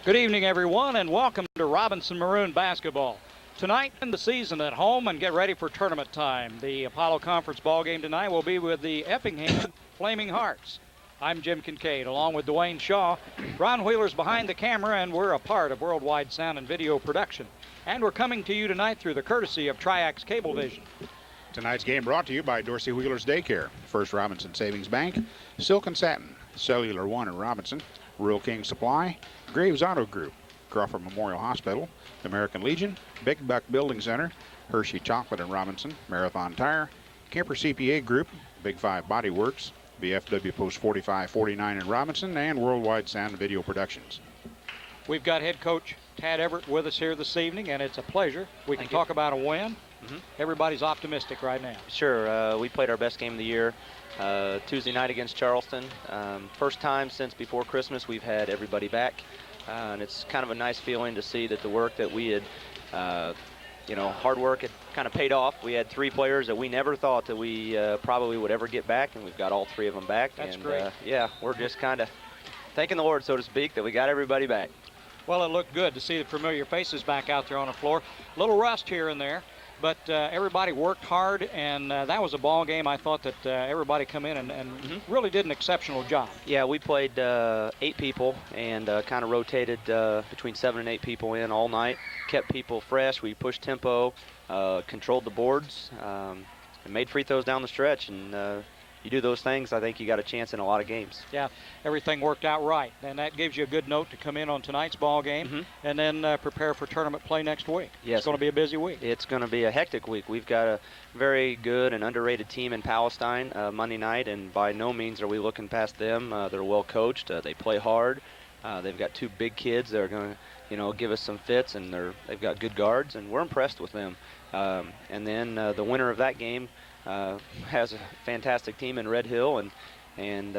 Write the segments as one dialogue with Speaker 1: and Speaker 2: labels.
Speaker 1: Good evening, everyone, and welcome to Robinson Maroon basketball. Tonight, end the season at home and get ready for tournament time. The Apollo Conference ball game tonight will be with the Effingham Flaming Hearts. I'm Jim Kincaid, along with Dwayne Shaw. Ron Wheeler's behind the camera, and we're a part of Worldwide Sound and Video Production. And we're coming to you tonight through the courtesy of Triax Cablevision.
Speaker 2: Tonight's game brought to you by Dorsey Wheeler's Daycare, First Robinson Savings Bank, Silk and Satin, Cellular One in Robinson, Rural King Supply, Graves Auto Group, Crawford Memorial Hospital, American Legion, Big Buck Building Center, Hershey Chocolate in Robinson, Marathon Tire, Kemper CPA Group, Big Five Body Works, VFW Post 4549 in Robinson, and Worldwide Sound and Video Productions.
Speaker 1: We've got head coach Tad Everett with us here this evening, and it's a pleasure. We can talk about a win. Everybody's optimistic right now.
Speaker 3: Sure. We played our best game of the year Tuesday night against Charleston. First time since before Christmas we've had everybody back. And it's kind of a nice feeling to see that the work that we had, hard work had kind of paid off. We had 3 players that we never thought that we probably would ever get back, and we've got all 3 of them back.
Speaker 1: That's great.
Speaker 3: We're just kind of thanking the Lord, so to speak, that we got everybody back.
Speaker 1: Well, it looked good to see the familiar faces back out there on the floor. A little rust here and there, but everybody worked hard, and that was a ball game. I thought that everybody come in and really did an exceptional job.
Speaker 3: Yeah, we played 8 people and kind of rotated between 7 and 8 people in all night, kept people fresh. We pushed tempo, controlled the boards, and made free throws down the stretch. And you do those things, I think you got a chance in a lot of games.
Speaker 1: Yeah, everything worked out right, and that gives you a good note to come in on tonight's ball game and then prepare for tournament play next week.
Speaker 3: Yes.
Speaker 1: It's going to be a busy week.
Speaker 3: It's going to be a hectic week. We've got a very good and underrated team in Palestine Monday night, and by no means are we looking past them. They're well coached. They play hard. They've got 2 big kids that are going to, give us some fits, and they've got good guards, and we're impressed with them. And then the winner of that game has a fantastic team in Red Hill, and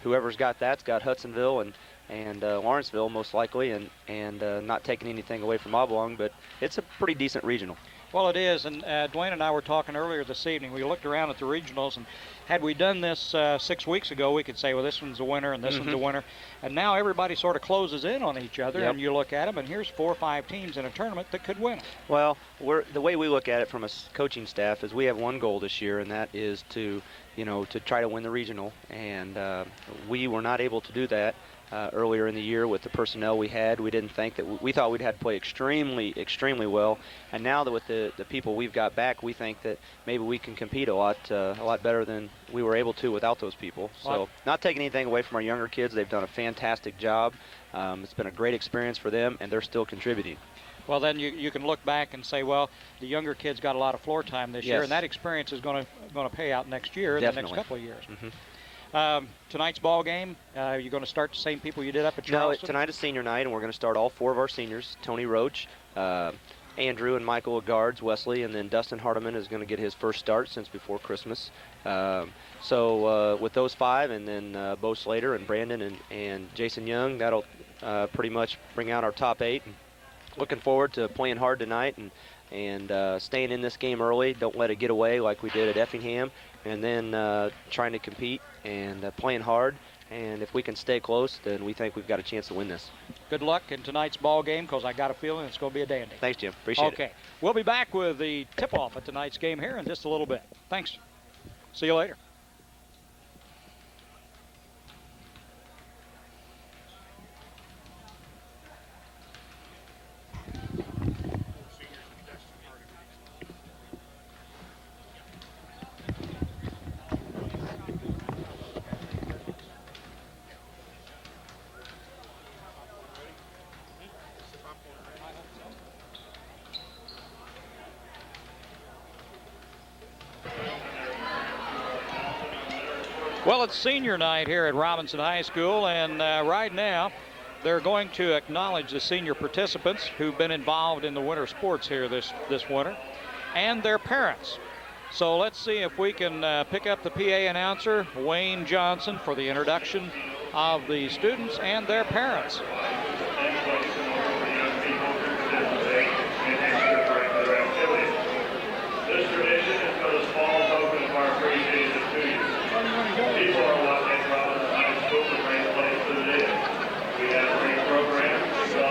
Speaker 3: whoever's got that's got Hudsonville and Lawrenceville most likely, and not taking anything away from Oblong, but it's a pretty decent regional.
Speaker 1: Well, it is, and Dwayne and I were talking earlier this evening. We looked around at the regionals, and had we done this 6 weeks ago, we could say, well, this one's a winner and this one's a winner. And now everybody sort of closes in on each other, and you look at them, and here's 4 or 5 teams in a tournament that could win it.
Speaker 3: Well, the way we look at it from a coaching staff is we have one goal this year, and that is to try to win the regional. And we were not able to do that earlier in the year with the personnel we had. We didn't think that we thought we'd had to play extremely well, and now that with the people we've got back, we think that maybe we can compete a lot better than we were able to without those people. So not taking anything away from our younger kids, they've done a fantastic job. It's been a great experience for them, and they're still contributing.
Speaker 1: Well, then you can look back and say, well, the younger kids got a lot of floor time this year, and that experience is going to pay out next year,
Speaker 3: Definitely.
Speaker 1: the next couple of years. Tonight's ball game, you're going to start the same people you did up at Charleston?
Speaker 3: No, tonight is senior night, and we're going to start all 4 of our seniors. Tony Roach, Andrew and Michael at guards, Wesley, and then Dustin Hardiman is going to get his first start since before Christmas. So with those 5, and then Bo Slater and Brandon and Jason Young, that'll pretty much bring out our top 8. Looking forward to playing hard tonight and staying in this game early. Don't let it get away like we did at Effingham, and then trying to compete and playing hard. And if we can stay close, then we think we've got a chance to win this.
Speaker 1: Good luck in tonight's ball game, because I got a feeling it's going to be a dandy.
Speaker 3: Thanks, Jim. Appreciate it.
Speaker 1: Okay. We'll be back with the tip-off at tonight's game here in just a little bit. Thanks. See you later. Well, it's senior night here at Robinson High School, and right now they're going to acknowledge the senior participants who've been involved in the winter sports here this winter, and their parents. So let's see if we can pick up the PA announcer, Wayne Johnson, for the introduction of the students and their parents.
Speaker 4: This tradition is for the small token of our appreciation to you. People are what make Robinson High School a great place to live. We have great programs.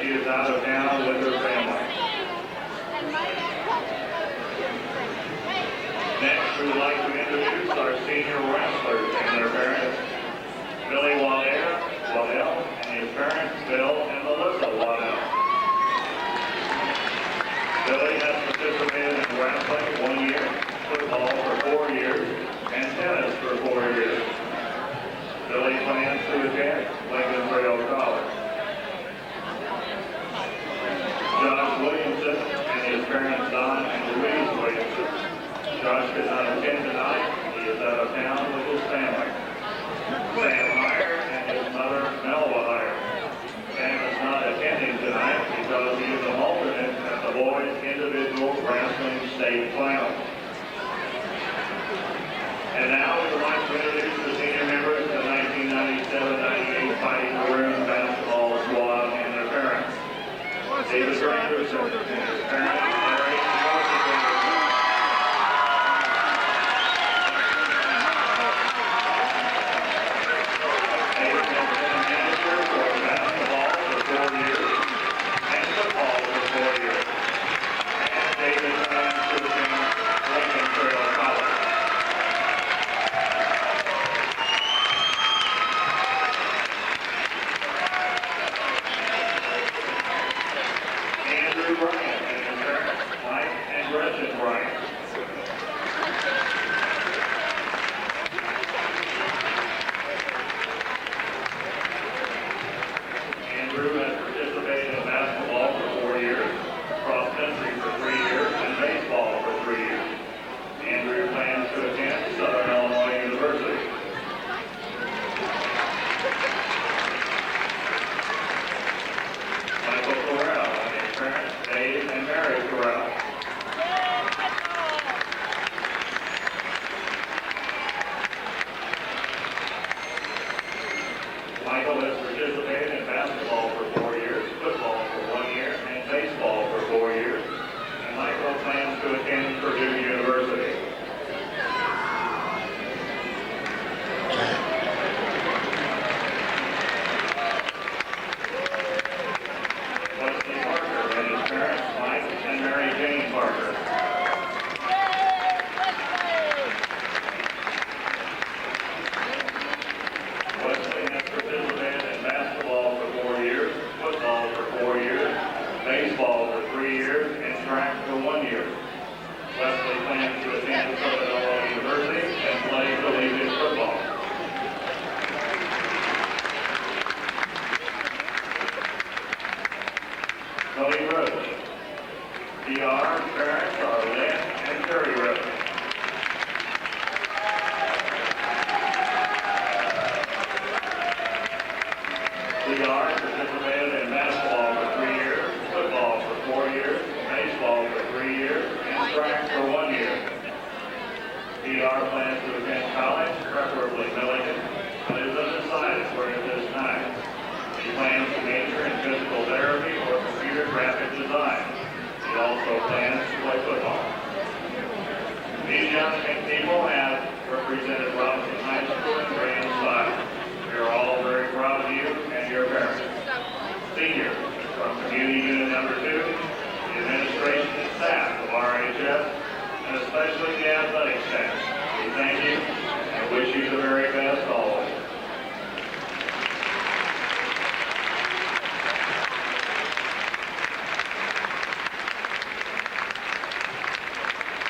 Speaker 4: she is out of town with her family. Next, we would like to introduce our senior wrestlers and their parents. Billy Waddell and his parents, Bill and Melissa Waddell. Billy has participated in wrestling 1 year, football for 4 years, and tennis for 4 years. Billy plans to attend Lincoln Trail College. Josh Williamson and his parents, Don and Louise Williamson. Josh did not attend tonight. He is out of town with his family. Sam Heyer and his mother, Melva Heyer. Sam is not attending tonight because he is an alternate at the boys' individual wrestling state final. And now we would like to introduce the senior members of the 1997-98 Fighting Maroon basketball squad and their parents. David Anderson and his parents, Larry and Joseph Anderson. David has been a manager for basketball for 4 years and football for 4 years. And David plans to attend Lincoln Trail College. Andrew Bryant and his parents, Mike and Gretchen Bryant. Andrew has participated in basketball for 4 years, cross country for 3 years, and baseball for 3 years. Andrew plans to attend Southern Illinois University. Michael Corral and his parents, Dave and Mary Corral. Michael has participated in basketball for 4 years, football for 1 year, and baseball for 4 years. And Michael plans to attend Purdue University. Wesley Parker and his parents, Mike and Mary Jane Parker. Wesley has participated in basketball for 4 years, football for 4 years, baseball for 3 years, and track for 1 year. Wesley plans to attend Southern Illinois University and play collegiate football. Cody Roach. DR parents are Lynn and Terry Roach. DR participated in basketball for 3 years, football for 4 years, baseball for 3 years, and track for 1 year. DR plans to attend college, preferably Milligan, but is undecided where at this time. He plans to major in physical therapy or computer graphic design. He also plans to play football. These young people have represented Robinson High School in grand style. We are all very proud of you and your parents. Seniors from Community Unit Number 2, the administration and staff of RHS, and especially the athletic staff. We thank you and wish you the very best always.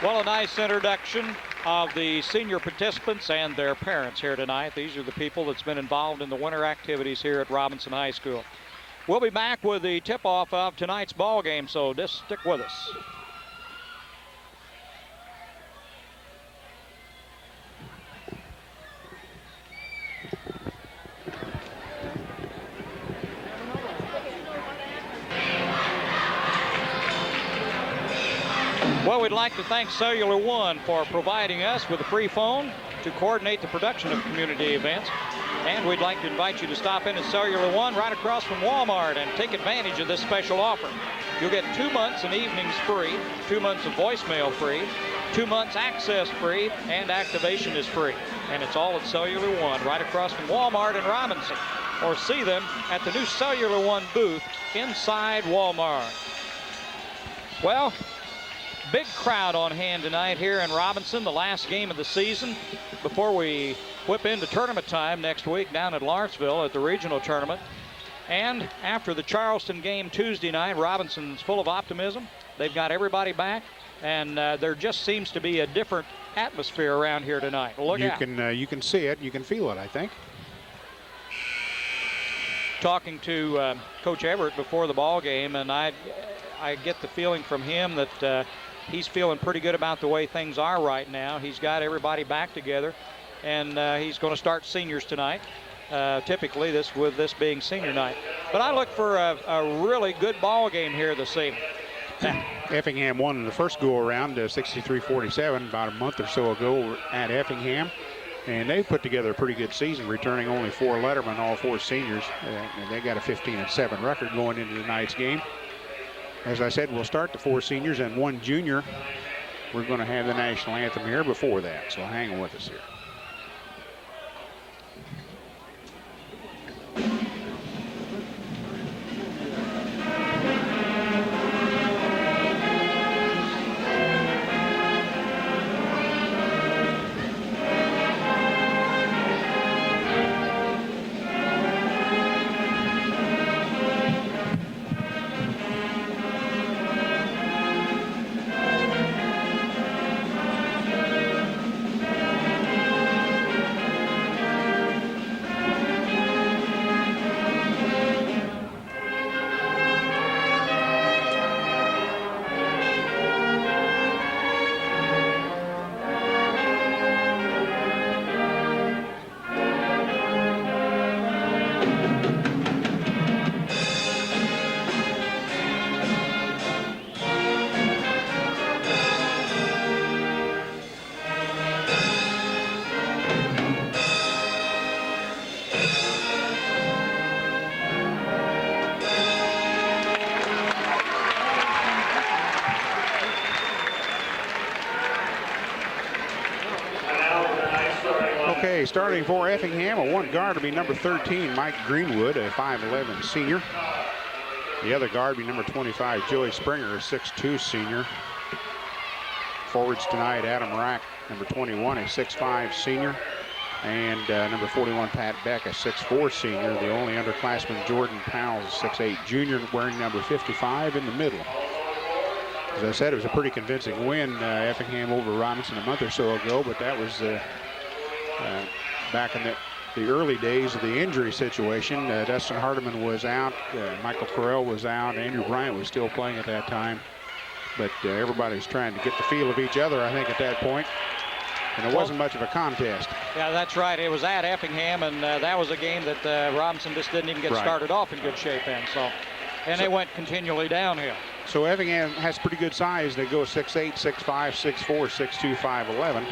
Speaker 1: Well, a nice introduction of the senior participants and their parents here tonight. These are the people that's been involved in the winter activities here at Robinson High School. We'll be back with the tip-off of tonight's ball game, so just stick with us. Well, we'd like to thank Cellular One for providing us with a free phone to coordinate the production of community events. And we'd like to invite you to stop in at Cellular One right across from Walmart and take advantage of this special offer. You'll get 2 months and evenings free, 2 months of voicemail free, 2 months access free, and activation is free. And it's all at Cellular One right across from Walmart in Robinson. or see them at the new Cellular One booth inside Walmart. Well, big crowd on hand tonight here in Robinson, the last game of the season before we whip into tournament time next week down at Lawrenceville at the regional tournament. And after the Charleston game Tuesday night, Robinson's full of optimism. They've got everybody back, and there just seems to be a different atmosphere around here tonight. Look out.
Speaker 2: You can see it, you can feel it, I think.
Speaker 1: Talking to Coach Everett before the ball game, and I get the feeling from him that he's feeling pretty good about the way things are right now. He's got everybody back together, and he's going to start seniors tonight. Typically, with this being senior night. But I look for a really good ball game here this evening.
Speaker 2: Effingham won in the first go-around 63-47 about a month or so ago at Effingham. And they put together a pretty good season, returning only 4 lettermen, all 4 seniors. And they got a 15-7 record going into tonight's game. As I said, we'll start the 4 seniors and 1 junior. We're going to have the national anthem here before that, so hang with us here. Okay, starting for Effingham, a 1 guard will be number 13, Mike Greenwood, a 5'11 senior. The other guard will be number 25, Joey Springer, a 6'2 senior. Forwards tonight, Adam Rack, number 21, a 6'5 senior. And number 41, Pat Beck, a 6'4 senior. The only underclassman, Jordan Powell, a 6'8 junior, wearing number 55 in the middle. As I said, it was a pretty convincing win, Effingham over Robinson a month or so ago, but that was back in the early days of the injury situation. Dustin Hardiman was out, Michael Correll was out, Andrew Bryant was still playing at that time. But everybody's trying to get the feel of each other, I think, at that point. And it wasn't much of a contest.
Speaker 1: Yeah, that's right. It was at Effingham, and that was a game that Robinson just didn't even get started off in good shape in. And they went continually downhill.
Speaker 2: So Effingham has pretty good size. They go 6'8", 6'5", 6'4", 6'2", 5'11".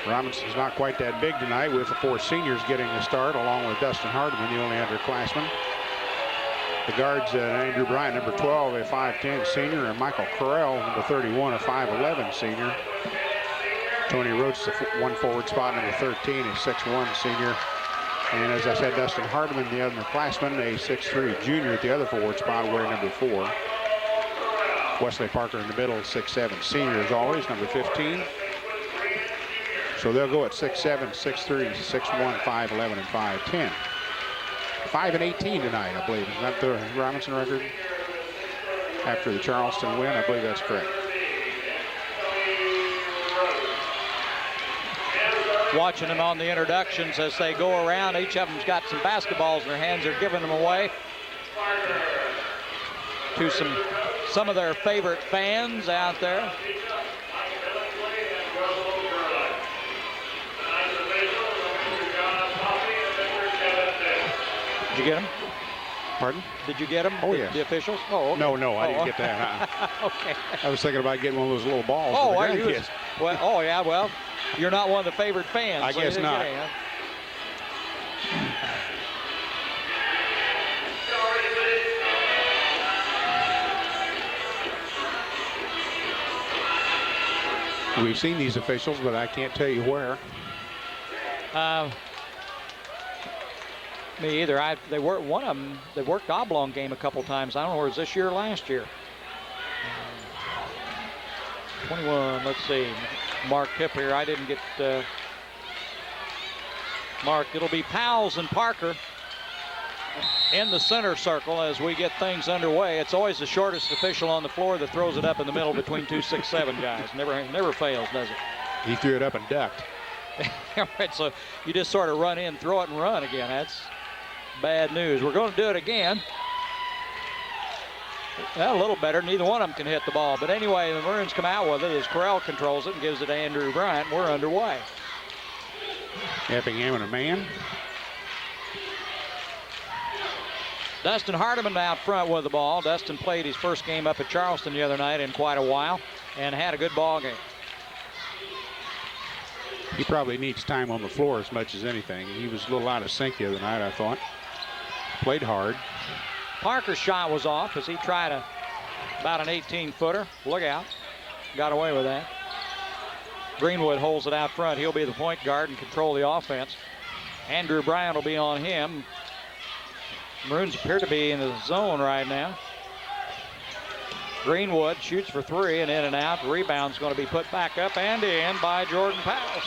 Speaker 2: Robinson's not quite that big tonight, with the 4 seniors getting the start, along with Dustin Hardiman, the only underclassman. The guards, Andrew Bryant, number 12, a 5'10 senior, and Michael Correll, number 31, a 5'11 senior. Tony Roach, the 1 forward spot, number 13, a 6'1 senior. And as I said, Dustin Hardiman, the underclassman, a 6'3 junior at the other forward spot, wearing number 4. Wesley Parker in the middle, 6'7 senior as always, number 15. So they'll go at 6'7", 6'3", 6'1", 5'11", and 5'10". 5-18 tonight, I believe. Is that the Robinson record? After the Charleston win, I believe that's correct.
Speaker 1: Watching them on the introductions as they go around, each of them's got some basketballs in their hands. They're giving them away to some of their favorite fans out there. Did you get them?
Speaker 2: Pardon?
Speaker 1: Did you get them?
Speaker 2: Oh, yeah.
Speaker 1: The officials? Oh, okay.
Speaker 2: No, I didn't get that.
Speaker 1: Okay.
Speaker 2: I was thinking about getting one of those little balls.
Speaker 1: Oh, well, you're not one of the favorite fans.
Speaker 2: I guess not. We've seen these officials, but I can't tell you where.
Speaker 1: Me either. They worked one of them. They worked oblong game a couple times. I don't know where it was this year or last year. 21. Let's see. Mark Pip here. I didn't get Mark. It'll be Powles and Parker in the center circle as we get things underway. It's always the shortest official on the floor that throws it up in the middle between 2, 6, 7 guys. Never fails, does it?
Speaker 2: He threw it up and ducked.
Speaker 1: Right, so you just sort of run in, throw it, and run again. That's bad news. We're going to do it again. Well, a little better. Neither one of them can hit the ball. But anyway, the Maroons come out with it as Corral controls it and gives it to Andrew Bryant. We're underway.
Speaker 2: Effingham and a man.
Speaker 1: Dustin Hardiman out front with the ball. Dustin played his first game up at Charleston the other night in quite a while and had a good ball game.
Speaker 2: He probably needs time on the floor as much as anything. He was a little out of sync the other night, I thought. Played hard.
Speaker 1: Parker's shot was off as he tried about an 18-footer. Look out. Got away with that. Greenwood holds it out front. He'll be the point guard and control the offense. Andrew Bryant will be on him. Maroons appear to be in the zone right now. Greenwood shoots for 3 and in and out. Rebound's going to be put back up and in by Jordan Powles.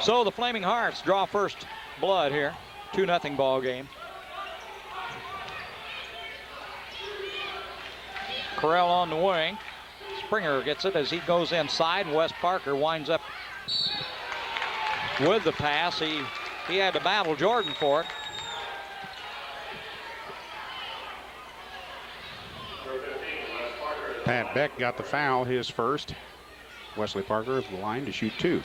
Speaker 1: So the Flaming Hearts draw first blood here. 2-0 ball game. Corral on the wing. Springer gets it as he goes inside, and Wes Parker winds up with the pass. He had to battle Jordan for it.
Speaker 2: Pat Beck got the foul, his first. Wesley Parker is the line to shoot 2.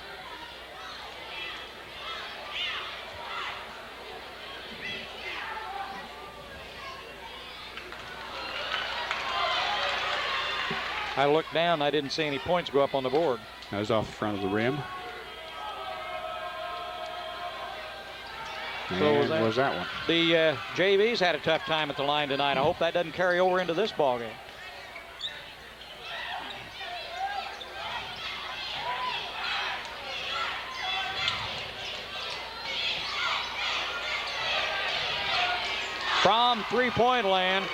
Speaker 1: I looked down, I didn't see any points go up on the board.
Speaker 2: That was off the front of the rim.
Speaker 1: So
Speaker 2: And was that one.
Speaker 1: The JVs had a tough time at the line tonight. I hope that doesn't carry over into this ball game. From three-point land,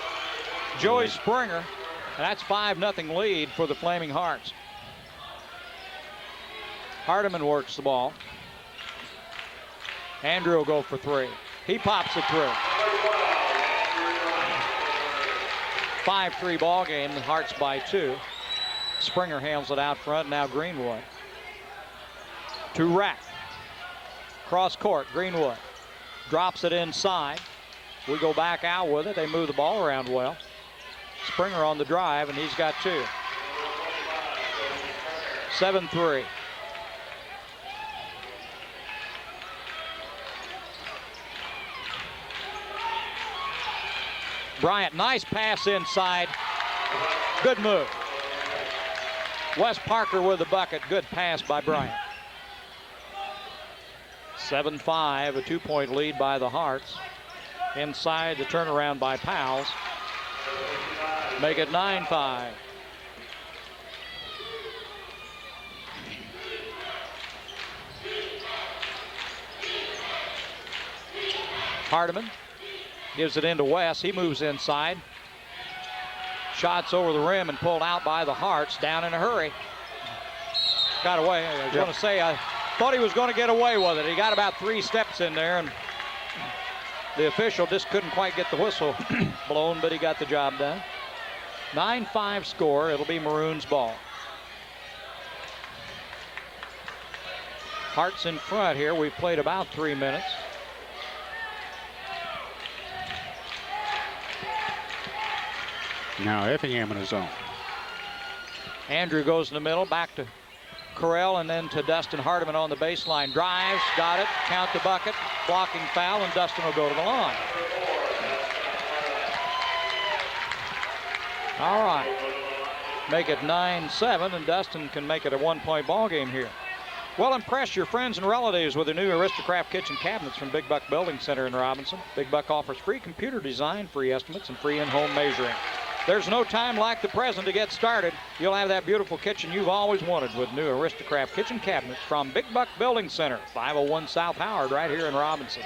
Speaker 1: Joey Springer. And that's 5-0 lead for the Flaming Hearts. Hardiman works the ball. Andrew will go for 3. He pops it through. 5-3 ball game. The Hearts by 2. Springer handles it out front. Now Greenwood. To Rack. Cross court. Greenwood drops it inside. We go back out with it. They move the ball around well. Springer on the drive, and he's got 2. 7-3. Bryant, nice pass inside. Good move. Wes Parker with the bucket. Good pass by Bryant. 7-5, a 2-point lead by the Hearts. Inside the turnaround by Powles. Make it 9-5. Hardiman gives it into West. He moves inside. Shots over the rim and pulled out by the Hearts. Down in a hurry. Got away. I was going to say, I thought he was going to get away with it. He got about 3 steps in there, and the official just couldn't quite get the whistle blown, but he got the job done. 9-5 score. It'll be Maroons ball. Hearts in front here. We've played about 3 minutes.
Speaker 2: Now Effingham in his zone.
Speaker 1: Andrew goes in the middle, back to Corral, and then to Dustin Hardiman on the baseline. Drives, got it, count the bucket, blocking foul, and Dustin will go to the line. All right. Make it 9-7, and Dustin can make it a 1-point ball game here. Well, impress your friends and relatives with the new Aristocrat kitchen cabinets from Big Buck Building Center in Robinson. Big Buck offers free computer design, free estimates, and free in-home measuring. There's no time like the present to get started. You'll have that beautiful kitchen you've always wanted with new Aristocrat kitchen cabinets from Big Buck Building Center, 501 South Howard, right here in Robinson.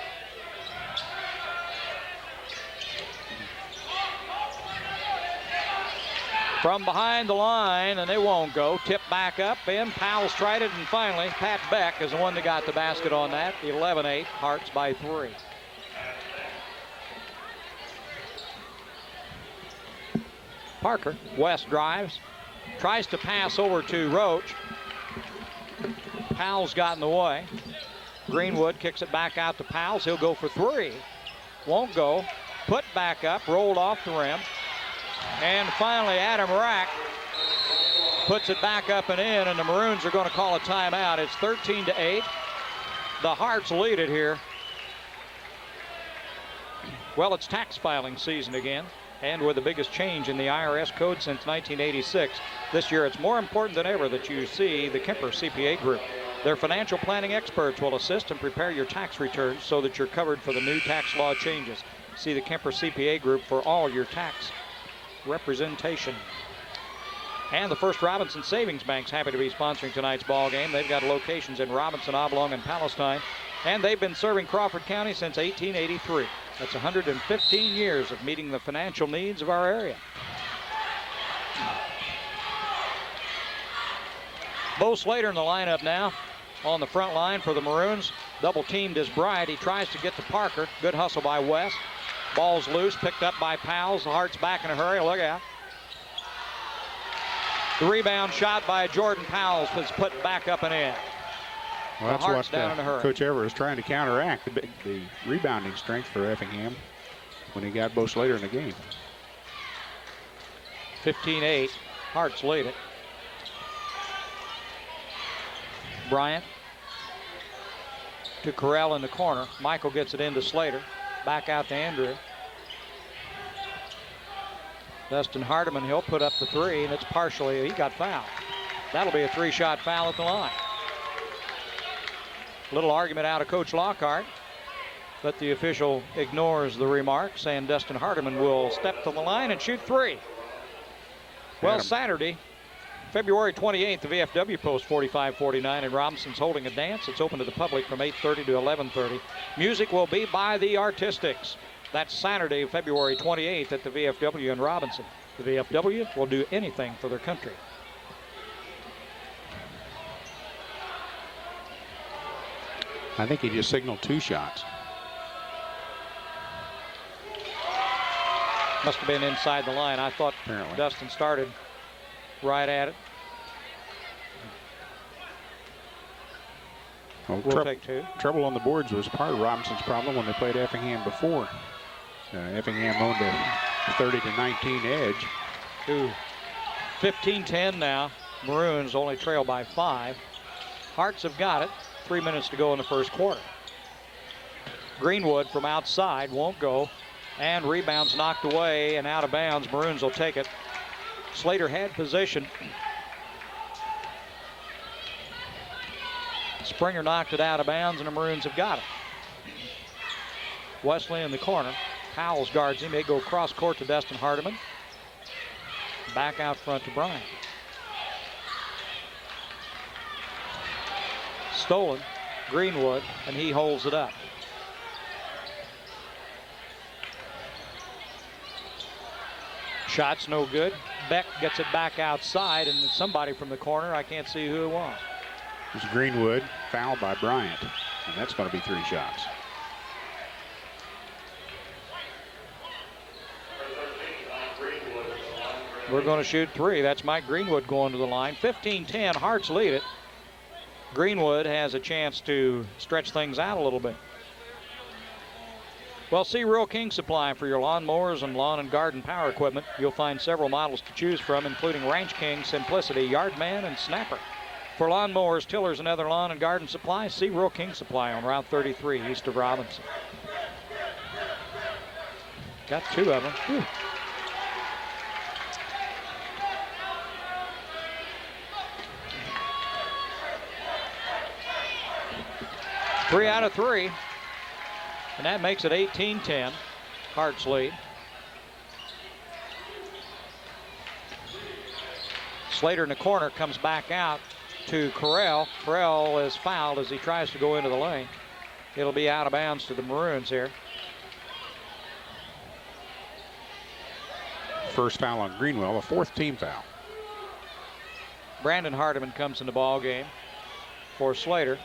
Speaker 1: from behind the line, and they won't go. Tip back up, and Powell's tried it, and finally Pat Beck is the one that got the basket on that. 11-8, Hearts by 3. Parker, West drives, tries to pass over to Roach. Powell's got in the way. Greenwood kicks it back out to Powell's. He'll go for 3. Won't go. Put back up, rolled off the rim. And finally, Adam Rack puts it back up and in, and the Maroons are going to call a timeout. It's 13-8. The Hearts lead it here. Well, it's tax filing season again, and with the biggest change in the IRS code since 1986. This year, it's more important than ever that you see the Kemper CPA Group. Their financial planning experts will assist and prepare your tax returns so that you're covered for the new tax law changes. See the Kemper CPA Group for all your tax representation. And the First Robinson Savings Bank's happy to be sponsoring tonight's ball game. They've got locations in Robinson, Oblong, and Palestine, and they've been serving Crawford County since 1883. That's 115 years of meeting the financial needs of our area. Bo Slater in the lineup now on the front line for the Maroons. Double teamed is Bryant. He tries to get to Parker. Good hustle by West. Ball's loose, picked up by Powell. The Hearts back in a hurry. Look out. The rebound shot by Jordan Powell is put back up and in.
Speaker 2: Well, that's
Speaker 1: Hearts
Speaker 2: what
Speaker 1: down in a hurry.
Speaker 2: Coach Everett is trying to counteract, the rebounding strength for Effingham when he got Bo Slater in the game.
Speaker 1: 15-8. Hearts lead it. Bryant to Corral in the corner. Michael gets it into Slater. Back out to Andrew. Dustin Hardiman, he'll put up the 3, and it's partially, he got fouled. That'll be a 3-shot foul at the line. Little argument out of Coach Lockhart, but the official ignores the remark, saying Dustin Hardiman will step to the line and shoot 3. Well, Saturday, February 28th, the VFW Post 4549, and Robinson's holding a dance. It's open to the public from 8:30 to 11:30. Music will be by the Artistics. That's Saturday, February 28th at the VFW in Robinson. The VFW will do anything for their country.
Speaker 2: I think he just signaled 2 shots.
Speaker 1: Must have been inside the line. I thought
Speaker 2: Apparently.
Speaker 1: Dustin started right at it.
Speaker 2: Well,
Speaker 1: We'll take 2.
Speaker 2: Trouble on the boards was part of Robinson's problem when they played Effingham before. Effingham owned a 30-19 edge.
Speaker 1: 15-10 now. Maroons only trail by 5. Hearts have got it. 3 minutes to go in the first quarter. Greenwood from outside won't go. And rebounds knocked away and out of bounds. Maroons will take it. Slater had possession. Springer knocked it out of bounds, and the Maroons have got it. Wesley in the corner. Powell's guards him. They go cross court to Dustin Hardiman. Back out front to Bryant. Stolen. Greenwood, and he holds it up. Shot's no good. Beck gets it back outside, and somebody from the corner, I can't see who it was.
Speaker 2: It was Greenwood, fouled by Bryant, and that's going to be 3 shots.
Speaker 1: We're going to shoot 3. That's Mike Greenwood going to the line. 15-10, Hearts lead it. Greenwood has a chance to stretch things out a little bit. Well, see Rural King Supply for your lawn mowers and lawn and garden power equipment. You'll find several models to choose from, including Ranch King, Simplicity, Yardman, and Snapper. For lawn mowers, tillers, and other lawn and garden supplies, see Rural King Supply on Route 33 east of Robinson. Got 2 of them. Whew. Three out of 3. And that makes it 18-10. Hearts lead. Slater in the corner comes back out to Corral. Corral is fouled as he tries to go into the lane. It'll be out of bounds to the Maroons here.
Speaker 2: first foul on Greenwell, a 4th team foul.
Speaker 1: Brandon Hardiman comes in the ball game for Slater.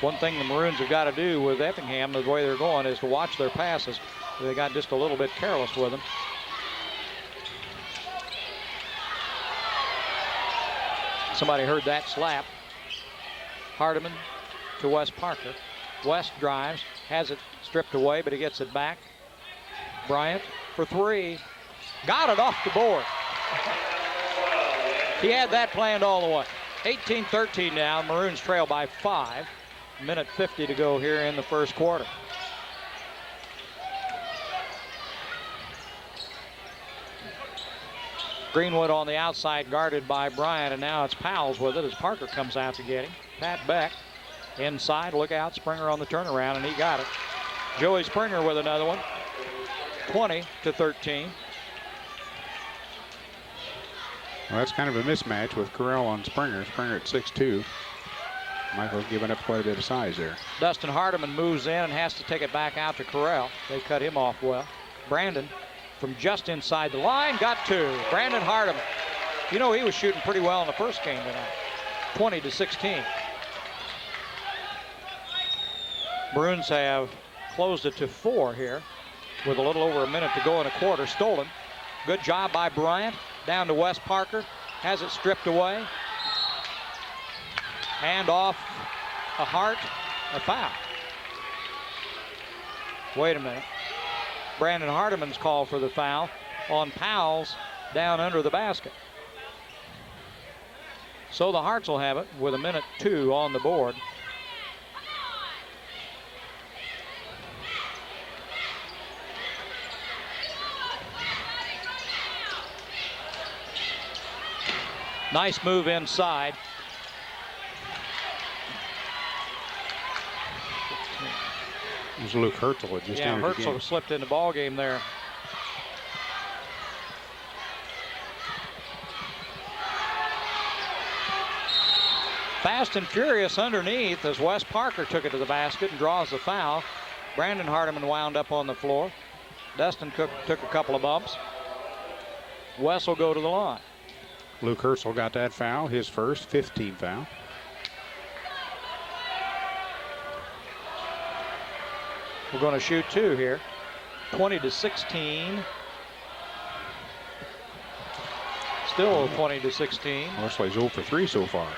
Speaker 1: One thing the Maroons have got to do with Effingham, the way they're going, is to watch their passes. They got just a little bit careless with them. Somebody heard that slap. Hardiman to Wes Parker. West drives, has it stripped away, but he gets it back. Bryant for 3. Got it off the board. He had that planned all the way. 18-13 now. Maroons trail by 5. Minute 50 to go here in the first quarter. Greenwood on the outside, guarded by Bryant, and now it's Powell's with it as Parker comes out to get him. Pat Beck inside, look out, Springer on the turnaround, and he got it. Joey Springer with another one. 20-13.
Speaker 2: Well, that's kind of a mismatch with Carell on Springer. Springer at 6'2". Michael's giving up quite a bit of size there.
Speaker 1: Dustin Hardiman moves in and has to take it back out to Carell. They cut him off well. Brandon from just inside the line got 2. Brandon Hardiman. You know, he was shooting pretty well in the first game tonight. 20-16. Maroons have closed it to 4 here with a little over a minute to go in a quarter. Stolen. Good job by Bryant. Down to Wes Parker. Has it stripped away. And off a Hart, a foul. Wait a minute. Brandon Hardiman's called for the foul on Powell's down under the basket. So the Hearts will have it with a minute 2 on the board. Nice move inside.
Speaker 2: It was Luke Herzl that just entered the game.
Speaker 1: Herzl slipped in the ball game there. Fast and furious underneath as Wes Parker took it to the basket and draws the foul. Brandon Hardiman wound up on the floor. Dustin Cook took a couple of bumps. Wes will go to the line.
Speaker 2: Luke Herzl got that foul, his first, 5th team foul.
Speaker 1: We're going to shoot 2 here. 20-16. Still 20-16.
Speaker 2: Wesley's 0 for 3 so far.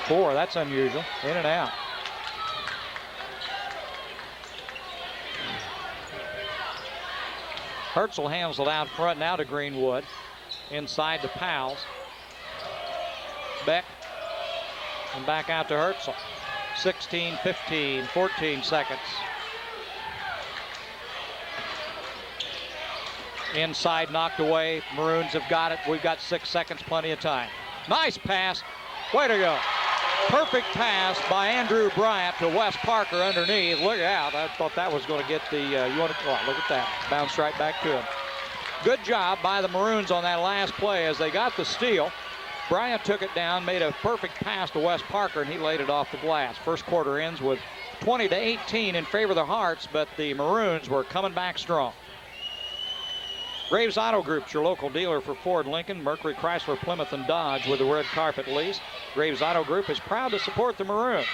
Speaker 1: Four, that's unusual. In and out. Herzl handles it out front now to Greenwood. Inside to Powell's. Beck. And back out to Herzl. 16, 15, 14 seconds. Inside, knocked away. Maroons have got it. We've got 6 seconds, plenty of time. Nice pass. Way to go. Perfect pass by Andrew Bryant to Wes Parker underneath. Look out. I thought that was going to get the, look at that. Bounced right back to him. Good job by the Maroons on that last play as they got the steal. Bryant took it down, made a perfect pass to Wes Parker, and he laid it off the glass. First quarter ends with 20-18 in favor of the Hearts, but the Maroons were coming back strong. Graves Auto Group's your local dealer for Ford, Lincoln, Mercury, Chrysler, Plymouth, and Dodge with the red carpet lease. Graves Auto Group is proud to support the Maroons.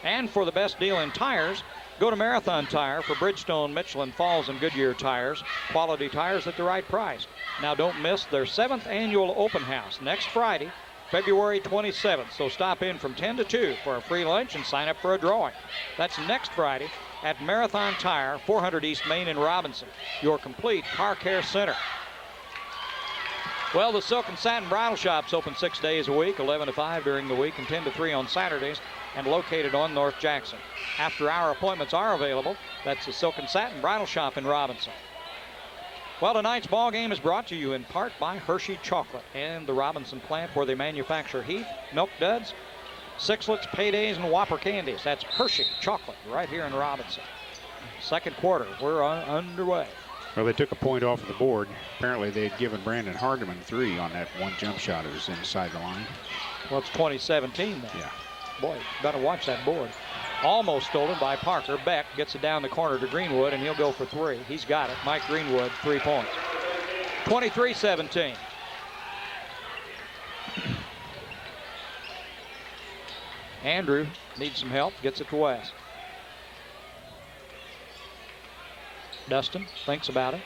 Speaker 1: And for the best deal in tires, go to Marathon Tire for Bridgestone, Michelin, Falls, and Goodyear tires. Quality tires at the right price. Now don't miss their 7th annual open house next Friday, February 27th. So stop in from 10 to 2 for a free lunch and sign up for a drawing. That's next Friday at Marathon Tire, 400 East Main in Robinson, your complete car care center. Well, the Silk and Satin Bridal Shop's open 6 days a week, 11 to 5 during the week and 10 to 3 on Saturdays, and located on North Jackson. After-hour appointments are available. That's the Silk and Satin Bridal Shop in Robinson. Well, tonight's ball game is brought to you in part by Hershey Chocolate and the Robinson plant where they manufacture Heath, Milk Duds, Sixlets, Paydays, and Whopper candies. That's Hershey Chocolate right here in Robinson. Second quarter, we're underway.
Speaker 2: Well, they took a point off of the board. Apparently, they had given Brandon Hardiman 3 on that one jump shot. It was inside the line.
Speaker 1: Well, it's 2017 now.
Speaker 2: Yeah.
Speaker 1: Boy, better watch that board. Almost stolen by Parker. Beck gets it down the corner to Greenwood, and he'll go for 3. He's got it. Mike Greenwood, 3 points. 23-17. Andrew needs some help. Gets it to West. Dustin thinks about it.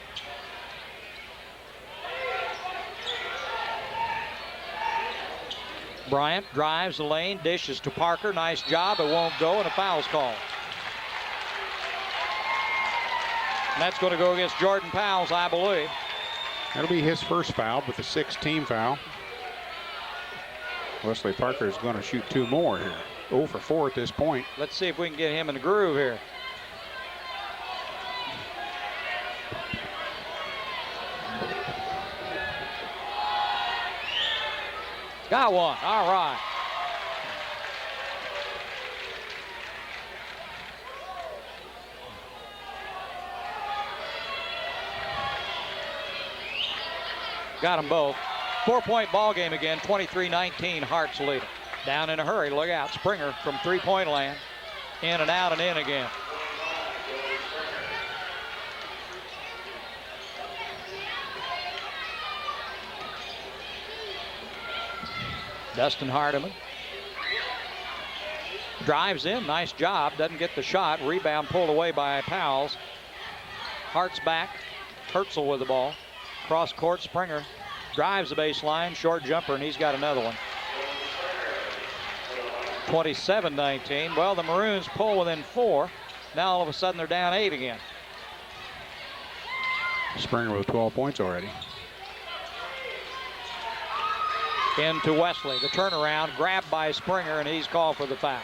Speaker 1: Bryant drives the lane, dishes to Parker. Nice job. It won't go, and a foul's called. And that's going to go against Jordan Powles, I believe.
Speaker 2: That'll be his first foul, but the 6th team foul. Wesley Parker is going to shoot 2 more here. 0 for 4 at this point.
Speaker 1: Let's see if we can get him in the groove here. Got one. All right. Got them both. 4-point ball game again. 23-19. Hearts lead it. Down in a hurry. Look out. Springer from 3-point land. In and out and in again. Dustin Hardiman drives in. Nice job. Doesn't get the shot. Rebound pulled away by Powles. Hart's back. Herzl with the ball. Cross court. Springer drives the baseline. Short jumper, and he's got another one. 27-19. Well, the Maroons pull within 4. Now all of a sudden they're down 8 again.
Speaker 2: Springer with 12 points already.
Speaker 1: Into Wesley. The turnaround, grabbed by Springer, and he's called for the foul.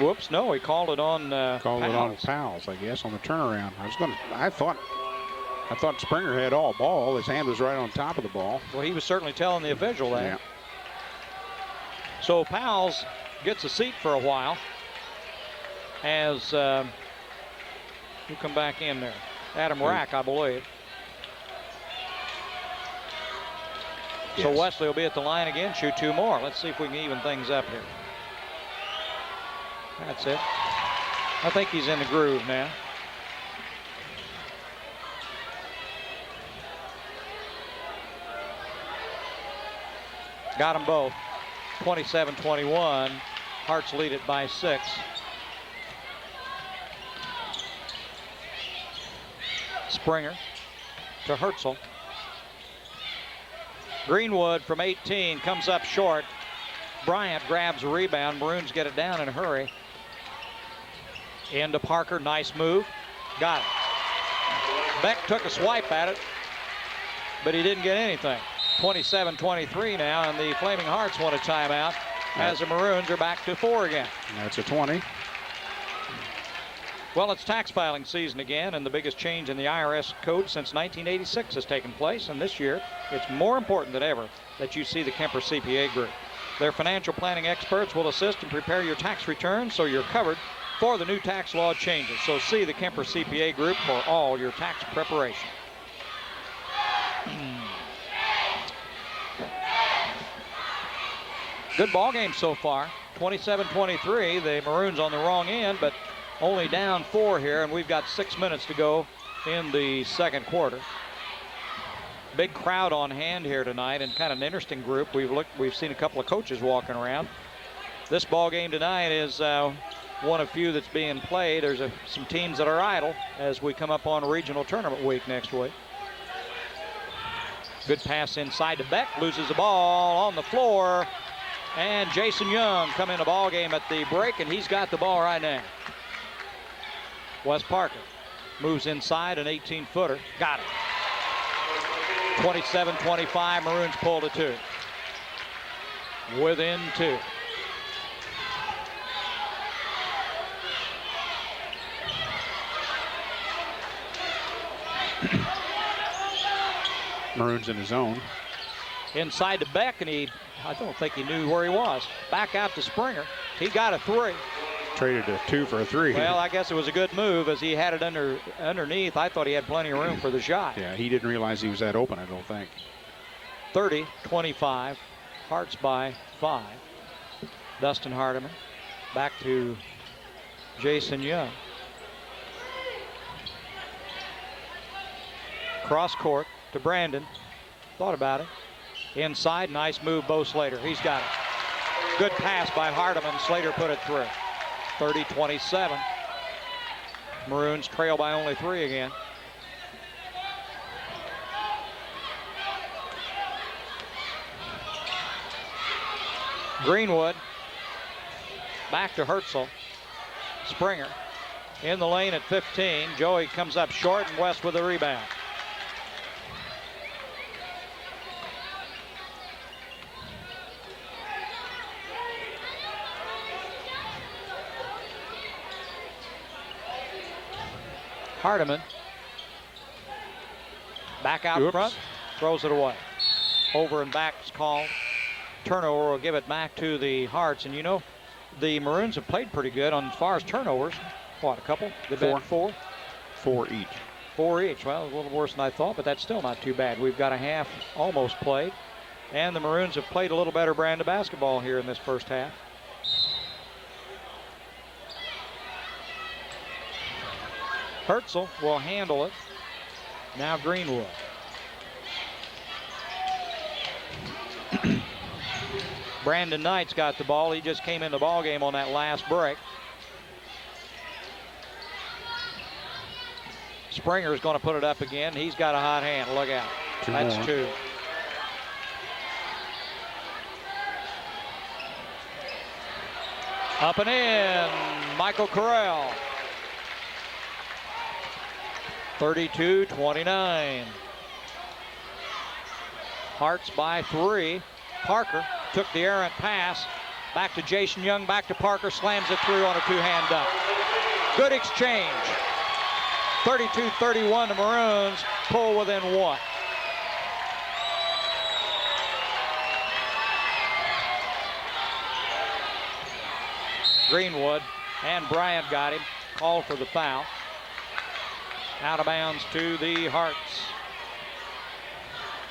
Speaker 1: Whoops, no, he called it on
Speaker 2: Called it on Powles, I guess, on the turnaround. I thought Springer had all ball. His hand was right on top of the ball.
Speaker 1: Well, he was certainly telling the official that.
Speaker 2: Yeah.
Speaker 1: So Powles gets a seat for a while as you come back in there. Adam Rack, I believe.
Speaker 2: Yes.
Speaker 1: So Wesley will be at the line again, shoot 2 more. Let's see if we can even things up here. That's it. I think he's in the groove now. Got them both. 27-21. Hearts lead it by 6. Springer to Herzl. Greenwood from 18 comes up short. Bryant grabs a rebound. Maroons get it down in a hurry. Into Parker. Nice move. Got it. Beck took a swipe at it, but he didn't get anything. 27-23 now, and the Flaming Hearts want a timeout as the Maroons are back to 4 again.
Speaker 2: That's a 20.
Speaker 1: Well, it's tax filing season again, and the biggest change in the IRS code since 1986 has taken place, and this year it's more important than ever that you see the Kemper CPA Group. Their financial planning experts will assist and prepare your tax returns so you're covered for the new tax law changes. So see the Kemper CPA Group for all your tax preparation. Good ball game so far. 27-23. The Maroons on the wrong end, but only down 4 here, and we've got 6 minutes to go in the second quarter. Big crowd on hand here tonight, and kind of an interesting group. We've seen a couple of coaches walking around. This ball game tonight is one of few that's being played. There's some teams that are idle as we come up on regional tournament week next week. Good pass inside to Beck, loses the ball on the floor, and Jason Young come in the ball game at the break, and he's got the ball right now. Wes Parker moves inside, an 18-footer. Got it. 27-25, Maroons pull to 2. Within 2.
Speaker 2: Maroons in his zone.
Speaker 1: Inside to Beck, and I don't think he knew where he was. Back out to Springer. He got a 3.
Speaker 2: traded a 2 for a 3.
Speaker 1: Well, I guess it was a good move as he had it underneath. I thought he had plenty of room for the shot.
Speaker 2: Yeah, he didn't realize he was that open, I don't think.
Speaker 1: 30-25. Hearts by 5. Dustin Hardiman back to Jason Young. Cross court to Brandon. Thought about it. Inside, nice move, Bo Slater. He's got it. Good pass by Hardiman. Slater put it through. 30-27. Maroons trail by only 3 again. Greenwood back to Herzl. Springer in the lane at 15. Joey comes up short and West with a rebound. Hardiman back out front, throws it away. Over and back is called. Turnover will give it back to the Hearts. And you know, the Maroons have played pretty good on as far as turnovers. What, a couple? They've been 4?
Speaker 2: 4 each.
Speaker 1: 4 each. Well, a little worse than I thought, but that's still not too bad. We've got a half almost played. And the Maroons have played a little better brand of basketball here in this first half. Herzl will handle it. Now Greenwood. Brandon Knight's got the ball. He just came in the ball game on that last break. Springer's going to put it up again. He's got a hot hand. Look out. That's 2. Up and in. Michael Corral. 32-29. Hearts by 3. Parker took the errant pass. Back to Jason Young, back to Parker, slams it through on a 2-hand dunk. Good exchange. 32-31, the Maroons pull within 1. Greenwood and Bryant got him. Called for the foul. Out of bounds to the Hearts.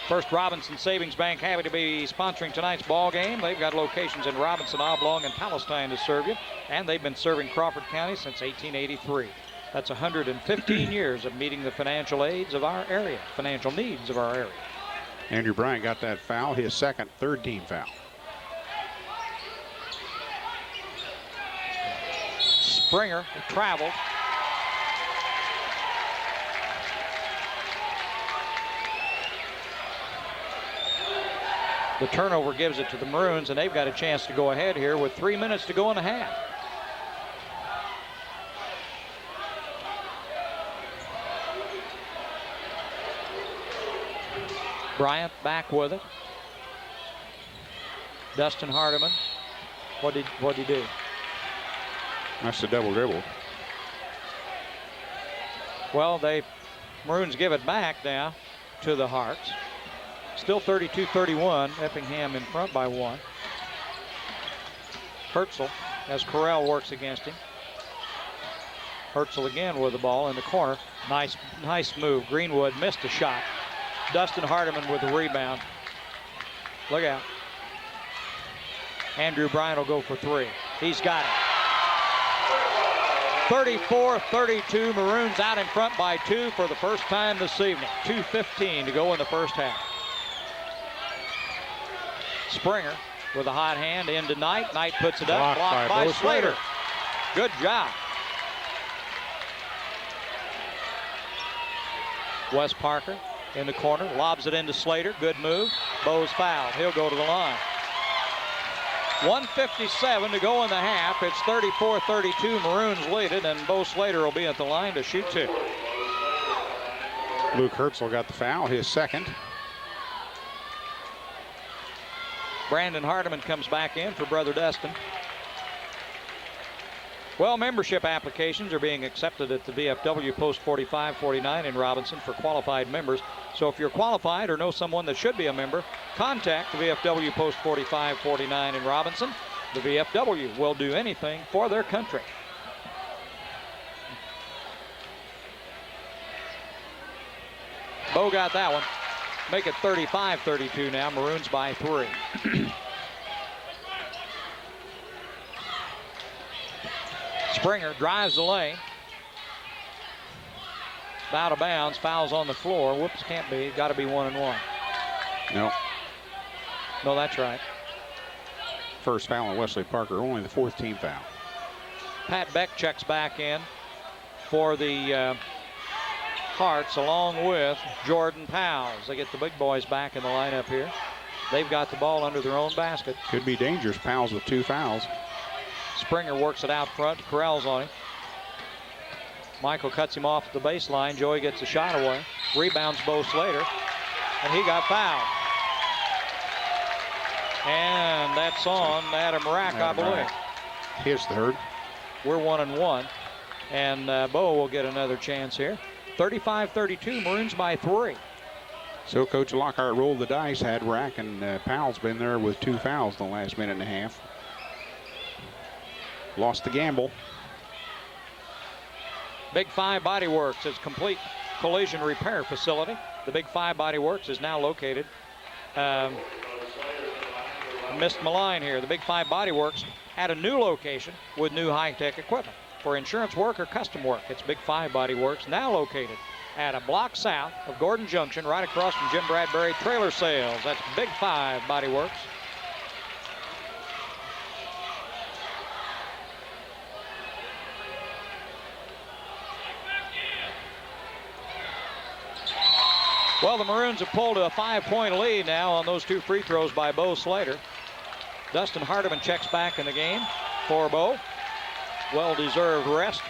Speaker 1: First Robinson Savings Bank happy to be sponsoring tonight's ball game. They've got locations in Robinson, Oblong, and Palestine to serve you, and they've been serving Crawford County since 1883. That's 115 years of meeting the financial needs of our area.
Speaker 2: Andrew Bryant got that foul, his second, third team foul.
Speaker 1: Springer traveled. The turnover gives it to the Maroons, and they've got a chance to go ahead here with 3 minutes to go in the half. Bryant back with it. Dustin Hardiman. What'd he do?
Speaker 2: That's the double dribble.
Speaker 1: Well, Maroons give it back now to the Hearts. Still 32-31. Effingham in front by 1. Herzl as Corral works against him. Herzl again with the ball in the corner. Nice move. Greenwood missed a shot. Dustin Hardiman with the rebound. Look out. Andrew Bryant will go for 3. He's got it. 34-32. Maroons out in front by 2 for the first time this evening. 2:15 to go in the first half. Springer with a hot hand into Knight. Knight puts it up. Blocked by Slater. Good job. Wes Parker in the corner. Lobs it into Slater. Good move. Bo's fouled. He'll go to the line. 1:57 to go in the half. It's 34-32. Maroons lead it, and Bo Slater will be at the line to shoot 2.
Speaker 2: Luke Herzl got the foul, his second.
Speaker 1: Brandon Hardiman comes back in for Brother Dustin. Well, membership applications are being accepted at the VFW Post 4549 in Robinson for qualified members. So if you're qualified or know someone that should be a member, contact the VFW Post 4549 in Robinson The VFW will do anything for their country. Bo got that one. Make it 35-32 now. Maroons by 3. Springer drives the lane. Out of bounds. Fouls on the floor. Whoops, can't be. Got to be 1-1.
Speaker 2: No.
Speaker 1: No, that's right.
Speaker 2: First foul on Wesley Parker. Only the 4th team foul.
Speaker 1: Pat Beck checks back in for the Hearts along with Jordan Powles. They get the big boys back in the lineup here. They've got the ball under their own basket.
Speaker 2: Could be dangerous. Powles with 2 fouls.
Speaker 1: Springer works it out front. Corrals on him. Michael cuts him off at the baseline. Joey gets a shot away. Rebounds Bo Slater. And he got fouled. And that's on Adam Rack, I believe.
Speaker 2: His 3rd.
Speaker 1: We're 1-1. And Bo will get another chance here. 35-32, Maroons by 3.
Speaker 2: So Coach Lockhart rolled the dice, had Rack and Powell's been there with 2 fouls in the last minute and a half. Lost the gamble.
Speaker 1: Big 5 Body Works is complete collision repair facility. The Big 5 Body Works is now located. Missed my line here. The Big 5 Body Works at a new location with new high-tech equipment. For insurance work or custom work, it's Big 5 Body Works, now located at a block south of Gordon Junction, right across from Jim Bradbury Trailer Sales. That's Big 5 Body Works. Well, the Maroons have pulled a 5-point lead now on those 2 free throws by Bo Slater. Dustin Hardiman checks back in the game for Bo. Well-deserved rest.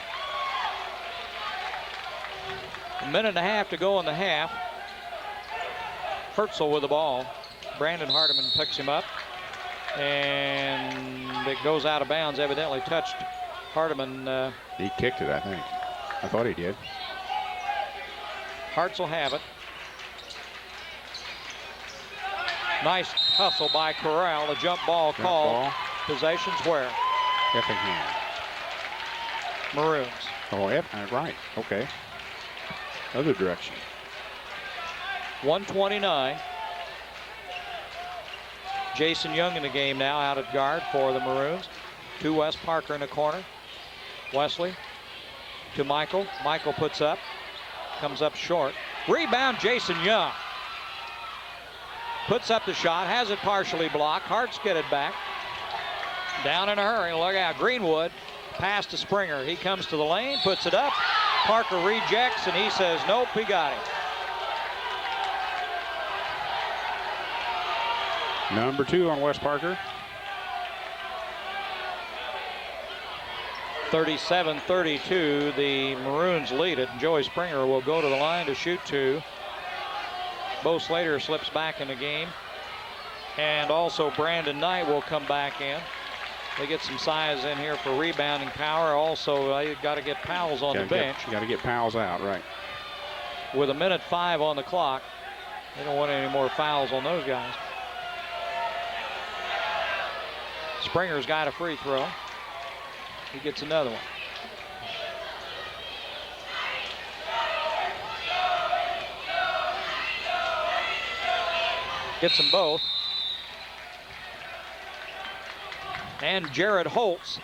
Speaker 1: A minute and a half to go in the half. Herzl with the ball. Brandon Hardiman picks him up. And it goes out of bounds. Evidently touched Hardiman.
Speaker 2: He kicked it, I think. I thought he did.
Speaker 1: Hearts will have it. Nice hustle by Corral. A jump ball called. Possession's where?
Speaker 2: Effingham.
Speaker 1: Maroons.
Speaker 2: Oh, right. Okay. Other direction.
Speaker 1: 129. Jason Young in the game now, out at guard for the Maroons. To Wes Parker in the corner. Wesley to Michael. Michael puts up. Comes up short. Rebound, Jason Young. Puts up the shot. Has it partially blocked. Hearts get it back. Down in a hurry. Look out. Greenwood. Pass to Springer. He comes to the lane. Puts it up. Parker rejects, and he says, nope, he got it.
Speaker 2: Number 2 on Wes Parker.
Speaker 1: 37-32, the Maroons lead it. Joey Springer will go to the line to shoot 2. Bo Slater slips back in the game. And also Brandon Knight will come back in. They get some size in here for rebounding power. Also, you got to get Powles on the bench.
Speaker 2: Got to get Powles out, right.
Speaker 1: With 1:05 on the clock. They don't want any more fouls on those guys. Springer's got a free throw. He gets another one. Gets them both. And Jared Holtz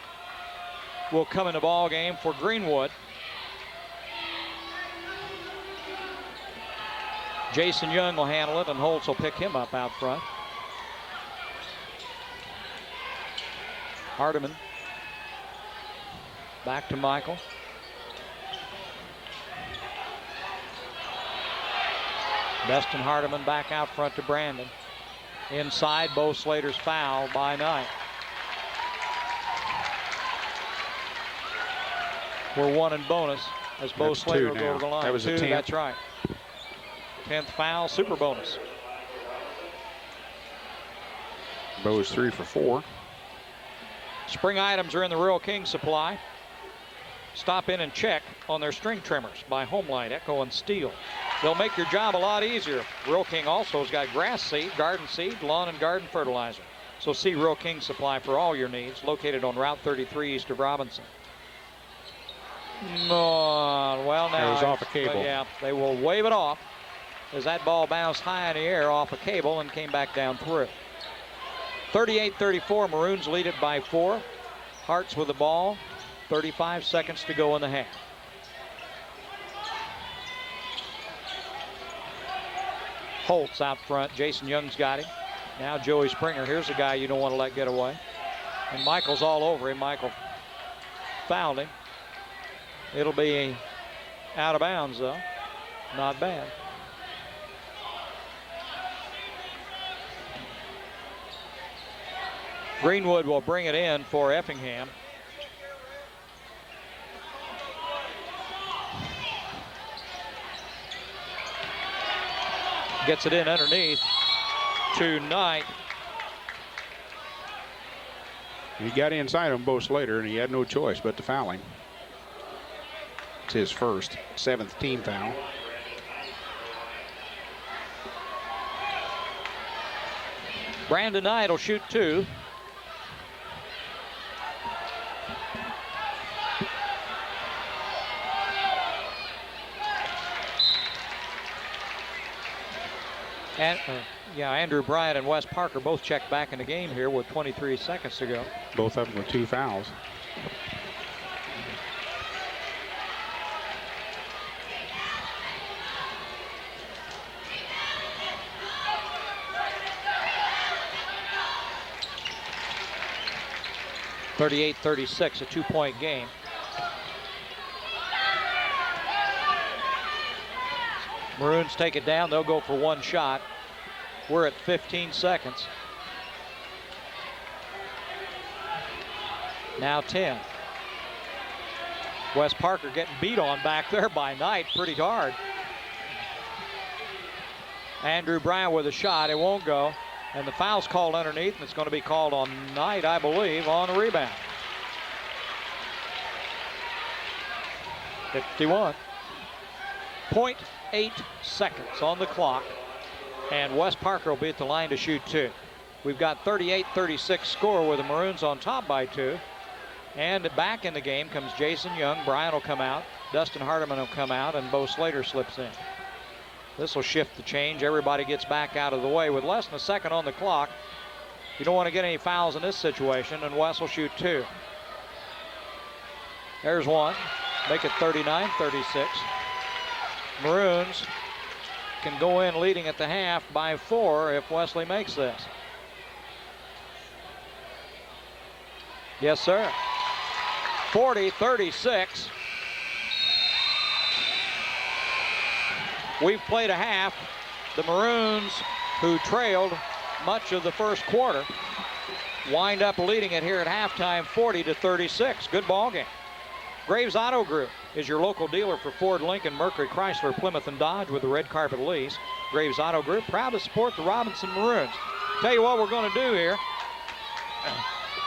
Speaker 1: will come in the ball game for Greenwood. Jason Young will handle it, and Holtz will pick him up out front. Hardiman back to Michael. Dustin Hardiman back out front to Brandon. Inside, Bo Slater's foul by Knight. We're 1 in bonus as Bo Slater will go to the line.
Speaker 2: That was
Speaker 1: 2,
Speaker 2: a 10th.
Speaker 1: That's right. 10th foul, super bonus.
Speaker 2: Bo is 3 for 4.
Speaker 1: Spring items are in the Rural King Supply. Stop in and check on their string trimmers by Homelight, Echo, and Steel. They'll make your job a lot easier. Rural King also has got grass seed, garden seed, lawn and garden fertilizer. So see Rural King Supply for all your needs, located on Route 33 east of Robinson. Well, now
Speaker 2: it was off a cable.
Speaker 1: Yeah, they will wave it off as that ball bounced high in the air off a cable and came back down through. 38-34, Maroons lead it by 4. Hearts with the ball, 35 seconds to go in the half. Holtz out front, Jason Young's got him. Now Joey Springer, here's a guy you don't want to let get away. And Michael's all over him. Michael fouled him. It'll be out of bounds though, not bad. Greenwood will bring it in for Effingham. Gets it in underneath to Knight.
Speaker 2: He got inside him Bo Slater, and he had no choice but to foul him. It's his first, 7th team foul.
Speaker 1: Brandon Knight will shoot 2. And, Andrew Bryant and Wes Parker both checked back in the game here with 23 seconds to go.
Speaker 2: Both of them with 2 fouls.
Speaker 1: (38-36), a 2-point game. Maroons take it down. They'll go for 1 shot. We're at 15 seconds. Now 10. Wes Parker getting beat on back there by Knight pretty hard. Andrew Bryant with a shot. It won't go. And the foul's called underneath, and it's going to be called on Knight, I believe, on the rebound. 51. 0.8 seconds on the clock, and Wes Parker will be at the line to shoot 2. We've got 38-36 score with the Maroons on top by 2. And back in the game comes Jason Young. Bryant will come out. Dustin Hardiman will come out, and Bo Slater slips in. This will shift the change. Everybody gets back out of the way with less than a second on the clock. You don't want to get any fouls in this situation, and Wes will shoot 2. There's 1. Make it 39-36. Maroons can go in leading at the half by 4 if Wesley makes this. Yes, sir. 40-36. We've played a half. The Maroons, who trailed much of the first quarter, wind up leading it here at halftime 40-36. Good ball game. Graves Auto Group is your local dealer for Ford, Lincoln, Mercury, Chrysler, Plymouth, and Dodge with the red carpet lease. Graves Auto Group, proud to support the Robinson Maroons. Tell you what we're going to do here.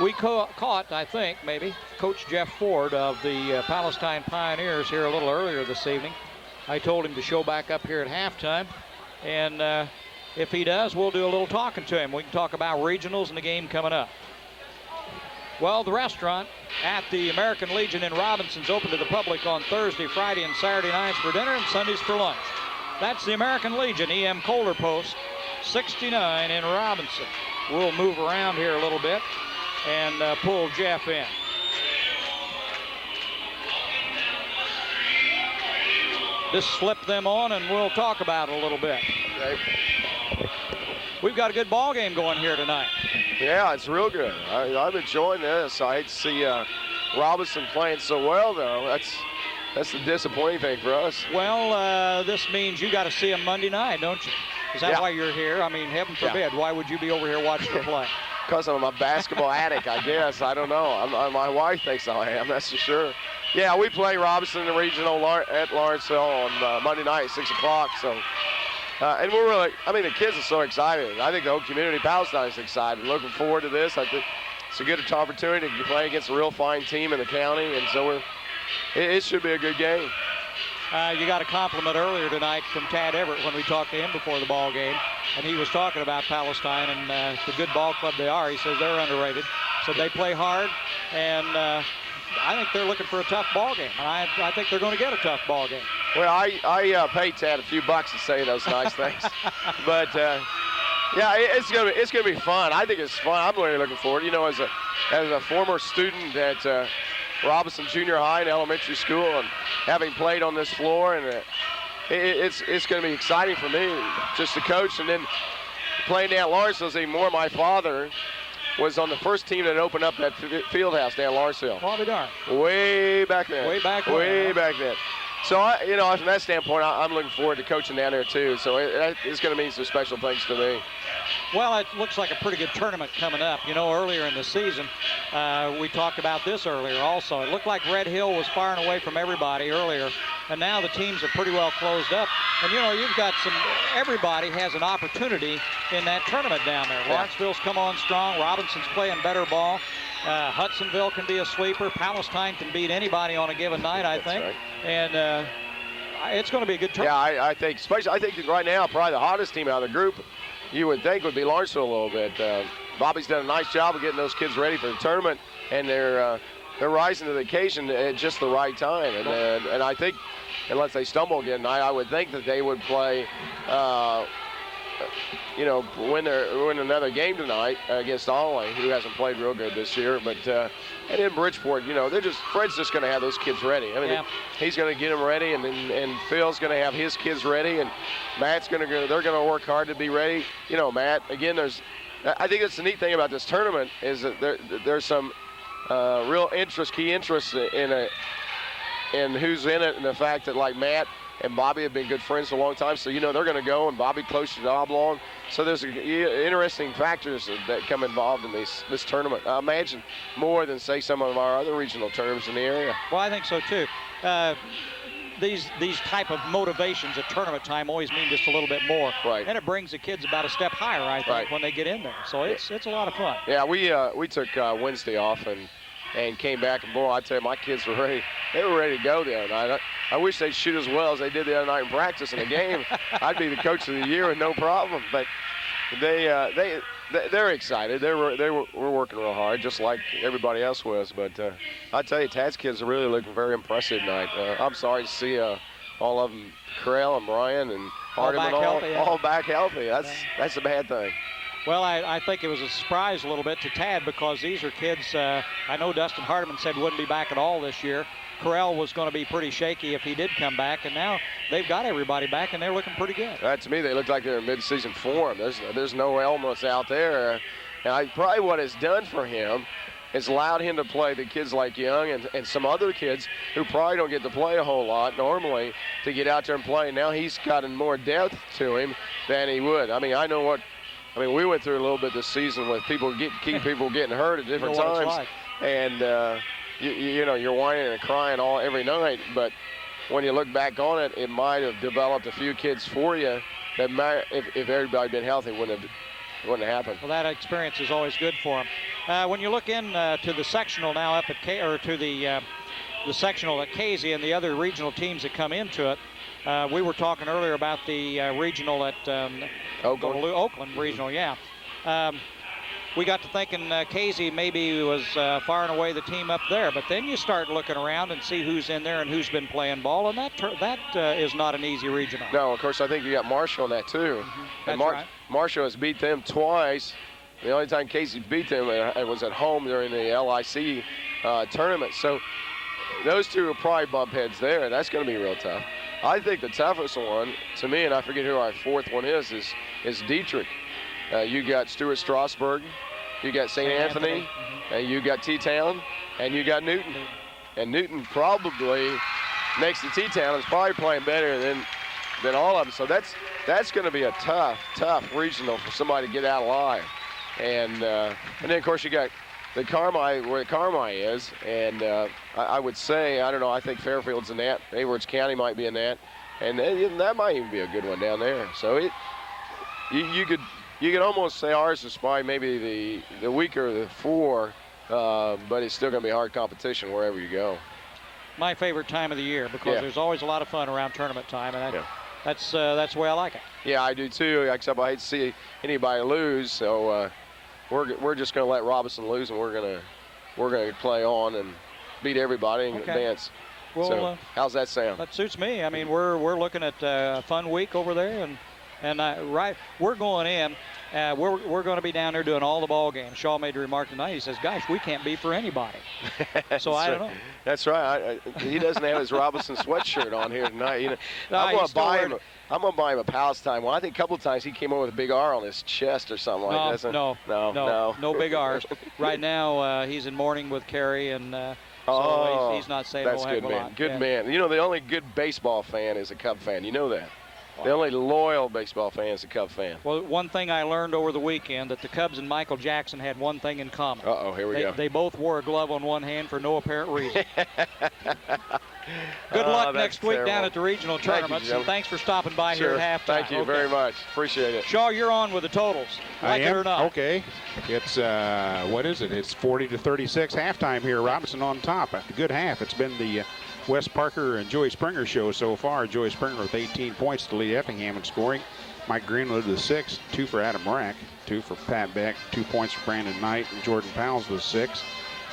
Speaker 1: We caught, I think, maybe, Coach Jeff Ford of the Palestine Pioneers here a little earlier this evening. I told him to show back up here at halftime, and if he does, we'll do a little talking to him. We can talk about regionals and the game coming up. Well, the restaurant at the American Legion in Robinson's open to the public on Thursday, Friday, and Saturday nights for dinner and Sundays for lunch. That's the American Legion, E.M. Kohler Post, 69 in Robinson. We'll move around here a little bit and pull Jeff in. Just slip them on and we'll talk about it a little bit.
Speaker 5: Okay.
Speaker 1: We've got a good ball game going here tonight.
Speaker 5: Yeah, it's real good. I'm enjoying this. I hate to see Robinson playing so well, though. That's the disappointing thing for us.
Speaker 1: Well, this means you got to see them Monday night, don't you? Is that why you're here? I mean, heaven forbid. Why would you be over here watching the play?
Speaker 5: Because I'm a basketball addict, I guess. I don't know. My wife thinks I am, that's for sure. Yeah, we play Robinson in the regional at Lawrenceville on Monday night, 6 o'clock. So, and we're really, I mean, the kids are so excited. I think the whole community, Palestine, is excited. Looking forward to this. I think it's a good opportunity to play against a real fine team in the county, and so it should be a good game.
Speaker 1: You got a compliment earlier tonight from Tad Everett when we talked to him before the ball game, and he was talking about Palestine and the good ball club they are. He says they're underrated. So they play hard, and I think they're looking for a tough ball game, and I think they're going to get a tough ball game.
Speaker 5: Well, I paid Tad a few bucks to say those nice things, but yeah, it's gonna be fun. I think it's fun. I'm really looking forward. You know, as a former student at Robinson Junior High and elementary school, and having played on this floor, and it's going to be exciting for me just to coach, and then playing down at Lawrenceville's even more. My father was on the first team that opened up that field house down at Lawrenceville.
Speaker 1: I'll be darned.
Speaker 5: Way back then.
Speaker 1: Way back then.
Speaker 5: So, from that standpoint, I'm looking forward to coaching down there, too. So it's going to mean some special things to me.
Speaker 1: Well, it looks like a pretty good tournament coming up. You know, earlier in the season, we talked about this earlier also. It looked like Red Hill was far and away from everybody earlier, and now the teams are pretty well closed up. And, you know, you've got everybody has an opportunity in that tournament down there.
Speaker 5: Yeah.
Speaker 1: Lawrenceville's come on strong. Robinson's playing better ball. Hudsonville can be a sleeper. Palestine can beat anybody on a given night, I think.
Speaker 5: Right.
Speaker 1: And it's going to be a good tournament.
Speaker 5: Yeah, I think right now probably the hottest team out of the group you would think would be Lawrenceville a little bit. Bobby's done a nice job of getting those kids ready for the tournament, and they're rising to the occasion at just the right time. And I think, unless they stumble again tonight, I would think that they would play, win another game tonight against Olney, who hasn't played real good this year. But and in Bridgeport, Fred's just going to have those kids ready. I mean, he's going to get them ready, and Phil's going to have his kids ready, and Matt's they're going to work hard to be ready. You know, Matt, again, I think that's the neat thing about this tournament is that there's some real key interest in who's in it, and the fact that, like, Matt and Bobby have been good friends for a long time, so they're going to go, and Bobby coached the Oblong. So there's interesting factors that come involved in this tournament. I imagine more than, say, some of our other regional tournaments in the area.
Speaker 1: Well, I think so too. These type of motivations at tournament time always mean just a little bit more.
Speaker 5: Right.
Speaker 1: And it brings the kids about a step higher, I think, when they get in there. So it's a lot of fun.
Speaker 5: Yeah, we took Wednesday off and came back, and boy, I tell you, my kids were ready. They were ready to go the other night. I wish they'd shoot as well as they did the other night in practice in the game. I'd be the coach of the year with no problem. But they're excited. We're working real hard, just like everybody else was. But I tell you, Tad's kids are really looking very impressive tonight. I'm sorry to see all of them, Carell and Brian and Hardiman, all back healthy. That's a bad thing.
Speaker 1: Well, I think it was a surprise a little bit to Tad because these are kids, I know Dustin Hardiman said wouldn't be back at all this year. Carell was going to be pretty shaky if he did come back, and now they've got everybody back, and they're looking pretty good.
Speaker 5: To me, they look like they're in mid-season form. There's no elements out there. And probably what it's done for him is allowed him to play the kids like Young and some other kids who probably don't get to play a whole lot normally to get out there and play. Now he's gotten more depth to him than he would. We went through a little bit this season with people getting hurt at different times,
Speaker 1: like.
Speaker 5: And you're whining and crying every night. But when you look back on it, it might have developed a few kids for you that might, if everybody had been healthy, wouldn't have happened.
Speaker 1: Well, that experience is always good for them. When you look to the sectional now up at the sectional at Casey and the other regional teams that come into it. We were talking earlier about the regional at Oakland regional, yeah. We got to thinking Casey maybe was far and away the team up there, but then you start looking around and see who's in there and who's been playing ball, and that is not an easy regional.
Speaker 5: No, of course, I think you got Marshall in that too.
Speaker 1: Mm-hmm.
Speaker 5: And
Speaker 1: right.
Speaker 5: Marshall has beat them twice. The only time Casey beat them it was at home during the LIC tournament. So those two will probably bump heads there. That's going to be real tough. I think the toughest one, to me, and I forget who our fourth one is Dietrich. You got Stuart Strasburg, you got St. Anthony, and you got T-Town, and you got Newton. And Newton probably, next to T-Town, is probably playing better than all of them. So that's going to be a tough regional for somebody to get out alive. And then, of course, you got the Carmi, where Carmi is, and I would say, I don't know, I think Fairfield's in that. Edwards County might be in that. And that might even be a good one down there. So you could almost say ours is probably maybe the weaker of the four, but it's still going to be hard competition wherever you go.
Speaker 1: my favorite time of the year because there's always a lot of fun around tournament time, and that's the way I like it.
Speaker 5: Yeah, I do too. Except I hate to see anybody lose, so we're just going to let Robinson lose, and we're gonna play on and beat everybody and advance.
Speaker 1: Well,
Speaker 5: so, how's that sound?
Speaker 1: That suits me. I mean, we're looking at a fun week over there, and we're going in. We're going to be down there doing all the ball games. Shaw made the remark tonight. He says, "Gosh, we can't be for anybody." So I don't know.
Speaker 5: That's right. He doesn't have his Robinson sweatshirt on here tonight. You know,
Speaker 1: No,
Speaker 5: I'm going to buy him. I'm going to buy him a Palestine one. I think a couple of times he came over with a big R on his chest or something like that.
Speaker 1: No big R's. Right now, he's in mourning with Carrie, and so he's not saying
Speaker 5: that's
Speaker 1: a
Speaker 5: good, man.
Speaker 1: lot.
Speaker 5: Good man. You know, the only good baseball fan is a Cub fan. You know that. The only loyal baseball fan is a Cub fan.
Speaker 1: Well, one thing I learned over the weekend, that the Cubs and Michael Jackson had one thing in common.
Speaker 5: Uh-oh, here we go.
Speaker 1: They both wore a glove on one hand for no apparent reason. Good luck next week down at the regional tournaments, and thanks for stopping by here at halftime.
Speaker 5: Thank you very much. Appreciate it.
Speaker 1: Shaw, you're on with the totals. Like it or not.
Speaker 2: Okay. It's, what is it? It's 40-36 halftime here. Robinson on top. After a good half, it's been the Wes Parker and Joey Springer show so far. Joey Springer with 18 points to lead Effingham in scoring. Mike Greenwood with 6, 2 for Adam Rack, 2 for Pat Beck, 2 points for Brandon Knight, and Jordan Powell's with 6.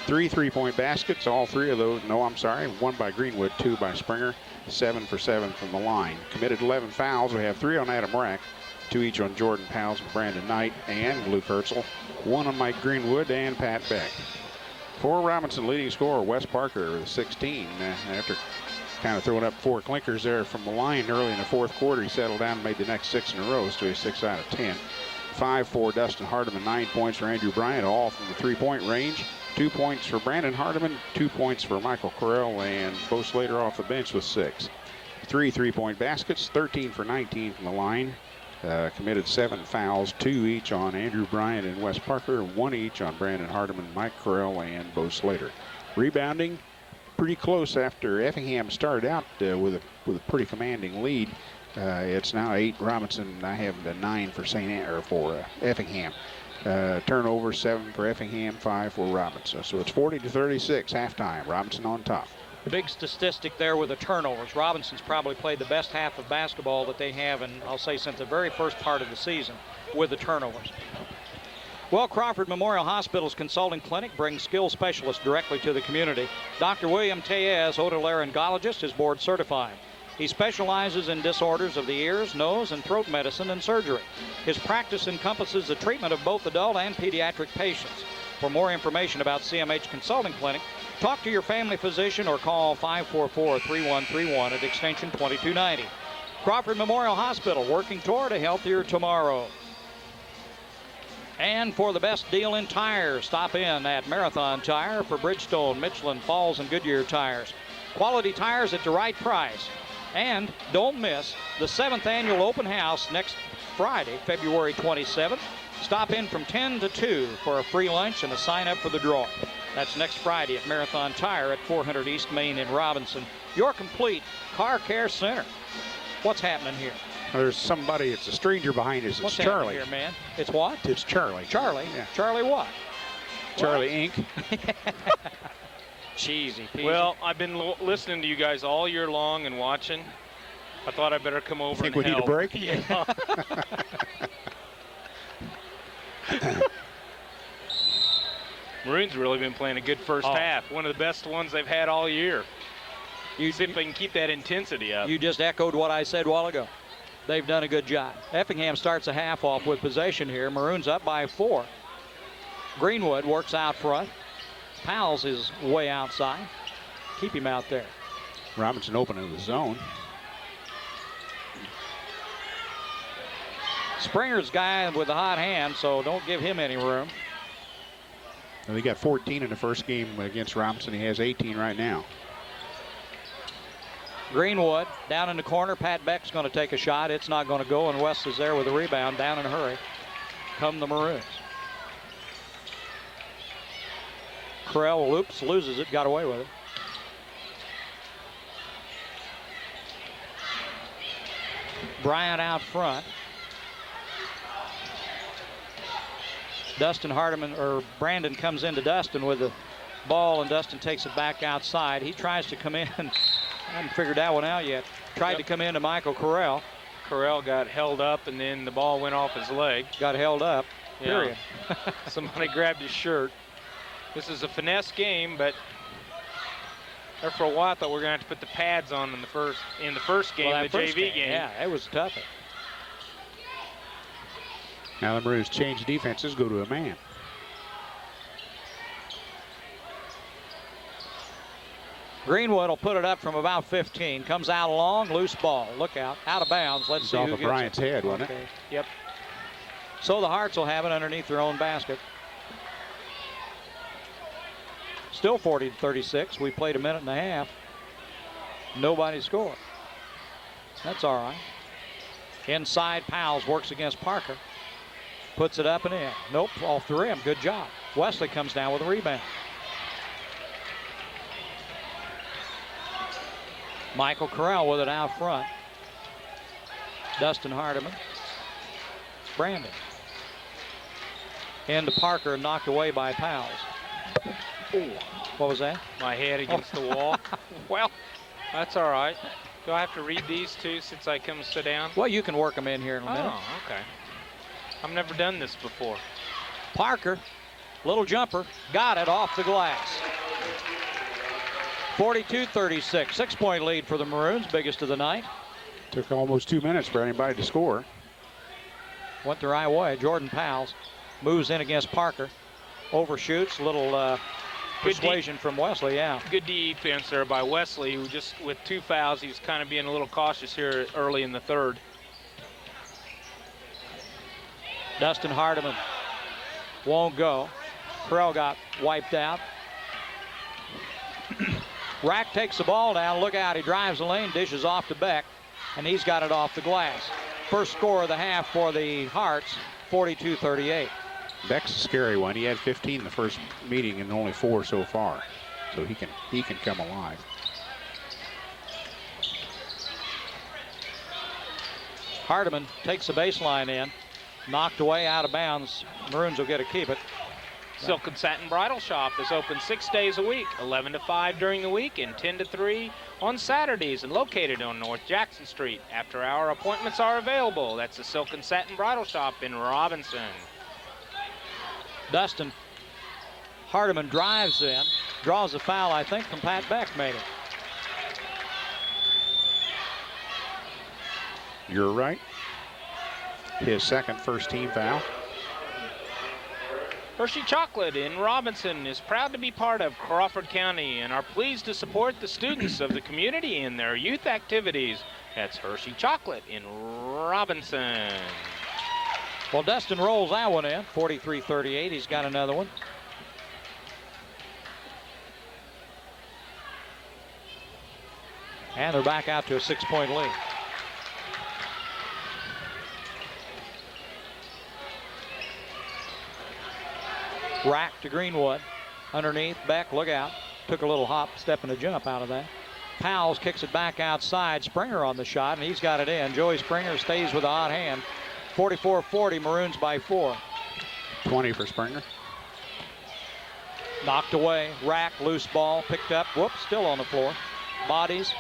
Speaker 2: 3 3-point baskets, all 3 of those, 1 by Greenwood, 2 by Springer, 7 for 7 from the line. Committed 11 fouls. We have 3 on Adam Rack, 2 each on Jordan Powell's and Brandon Knight and Luke Herzl, 1 on Mike Greenwood and Pat Beck. For Robinson, leading scorer Wes Parker with 16. After kind of throwing up 4 clinkers there from the line early in the fourth quarter, he settled down and made the next 6 in a row, so he's 6 out of 10. 5 for Dustin Hardiman, 9 points for Andrew Bryant, all from the 3-point range. 2 points for Brandon Hardiman, 2 points for Michael Correll, and Bo Slater off the bench with 6. 3 3-point baskets, 13 for 19 from the line. Committed 7 fouls, 2 each on Andrew Bryant and Wes Parker, 1 each on Brandon Hardiman, Mike Correll, and Bo Slater. Rebounding pretty close after Effingham started out with a pretty commanding lead. It's now 8 Robinson. I have the 9 for Effingham. Turnover 7 for Effingham, 5 for Robinson. So it's 40-36 halftime. Robinson on top.
Speaker 1: The big statistic there with the turnovers. Robinson's probably played the best half of basketball that they have, and I'll say since the very first part of the season with the turnovers. Well, Crawford Memorial Hospital's consulting clinic brings skilled specialists directly to the community. Dr. William Tellez, otolaryngologist, is board certified. He specializes in disorders of the ears, nose, and throat medicine and surgery. His practice encompasses the treatment of both adult and pediatric patients. For more information about CMH Consulting Clinic, talk to your family physician or call 544-3131 at extension 2290. Crawford Memorial Hospital, working toward a healthier tomorrow. And for the best deal in tires, stop in at Marathon Tire for Bridgestone, Michelin, Falls, and Goodyear tires. Quality tires at the right price. And don't miss the 7th annual open house next Friday, February 27th. Stop in from 10 to 2 for a free lunch and a sign up for the draw. That's next Friday at Marathon Tire at 400 East Main in Robinson. Your complete car care center. What's happening here?
Speaker 2: There's somebody, it's a stranger behind us. It's
Speaker 1: What's
Speaker 2: Charlie.
Speaker 1: Here, man? It's what?
Speaker 2: It's Charlie.
Speaker 1: Charlie?
Speaker 2: Yeah.
Speaker 1: Charlie what?
Speaker 2: Charlie Inc.
Speaker 1: Cheesy peasy.
Speaker 6: Well, I've been listening to you guys all year long and watching. I thought I'd better come over
Speaker 2: Think
Speaker 6: and
Speaker 2: we
Speaker 6: help.
Speaker 2: need a break?
Speaker 6: Yeah. Maroons really been playing a good first half. One of the best ones they've had all year. See if they can keep that intensity up.
Speaker 1: You just echoed what I said a while ago. They've done a good job. Effingham starts a half off with possession here. Maroons up by 4. Greenwood works out front. Powell's is way outside. Keep him out there.
Speaker 2: Robinson opening the zone.
Speaker 1: Springer's guy with a hot hand, so don't give him any room.
Speaker 2: And he got 14 in the first game against Robinson. He has 18 right now.
Speaker 1: Greenwood down in the corner. Pat Beck's going to take a shot. It's not going to go, and West is there with a rebound. Down in a hurry come the Maroons. Correll loses it, got away with it. Bryant out front. Dustin Hardiman, or Brandon comes into Dustin with the ball, and Dustin takes it back outside. He tries to come in. I haven't figured that one out yet. Tried to come in to Michael Correll.
Speaker 6: Correll got held up, and then the ball went off his leg.
Speaker 1: Got held up, period.
Speaker 6: Yeah. Somebody grabbed his shirt. This is a finesse game, but there for a while I thought we were going to have to put the pads on in the first game,
Speaker 1: Well,
Speaker 6: the
Speaker 1: first
Speaker 6: JV game.
Speaker 1: Yeah, it was tough.
Speaker 2: Now the Maroons change defenses, go to a man.
Speaker 1: Greenwood will put it up from about 15. Comes out long, loose ball. Look out, out of bounds. Let's
Speaker 2: It's
Speaker 1: see
Speaker 2: off
Speaker 1: who
Speaker 2: of
Speaker 1: gets
Speaker 2: Bryant's
Speaker 1: it.
Speaker 2: head, wasn't
Speaker 1: Okay.
Speaker 2: it?
Speaker 1: Yep. So the Hearts will have it underneath their own basket. Still 40-36. We played a minute and a half. Nobody scored. That's all right. Inside, Powles works against Parker. Puts it up and in. Nope, off the rim. Good job. Wesley comes down with a rebound. Michael Corral with it out front. Dustin Hardiman. Brandon. Into Parker, knocked away by Powles. Ooh. What was that?
Speaker 6: My head against the wall. Well, that's all right. Do I have to read these too since I come sit down?
Speaker 1: Well, you can work them in here in a minute.
Speaker 6: Oh, okay. I've never done this before.
Speaker 1: Parker, little jumper, got it off the glass. 42-36, 6-point lead for the Maroons, biggest of the night.
Speaker 2: Took almost 2 minutes for anybody to score.
Speaker 1: Went the right way. Jordan Powles moves in against Parker. Overshoots, little persuasion from Wesley, yeah.
Speaker 6: Good defense there by Wesley, who just with 2 fouls, he was kind of being a little cautious here early in the third.
Speaker 1: Dustin Hardiman won't go. Corral got wiped out. Rack takes the ball down. Look out, he drives the lane, dishes off to Beck, and he's got it off the glass. First score of the half for the Hearts, 42-38.
Speaker 2: Beck's a scary one. He had 15 the first meeting and only 4 so far. So he can come alive.
Speaker 1: Hardiman takes the baseline in. Knocked away out of bounds. Maroons will get to keep it.
Speaker 6: Silk and Satin Bridal Shop is open 6 days a week, 11 to 5 during the week and 10 to 3 on Saturdays, and located on North Jackson Street. After-hour appointments are available. That's the Silk and Satin Bridal Shop in Robinson.
Speaker 1: Dustin Hardiman drives in, draws a foul, I think, from Pat Beck, maybe.
Speaker 2: You're right. His second first-team foul.
Speaker 6: Hershey Chocolate in Robinson is proud to be part of Crawford County and are pleased to support the students of the community in their youth activities. That's Hershey Chocolate in Robinson.
Speaker 1: Well, Dustin rolls that one in, 43-38. He's got another one. And they're back out to a 6-point lead. Rack to Greenwood. Underneath, Beck, look out. Took a little hop, step and a jump out of that. Powles kicks it back outside. Springer on the shot, and he's got it in. Joey Springer stays with a hot hand. 44-40, Maroons by 4.
Speaker 2: 20 for Springer.
Speaker 1: Knocked away. Rack, loose ball, picked up. Whoops, still on the floor. Bodies.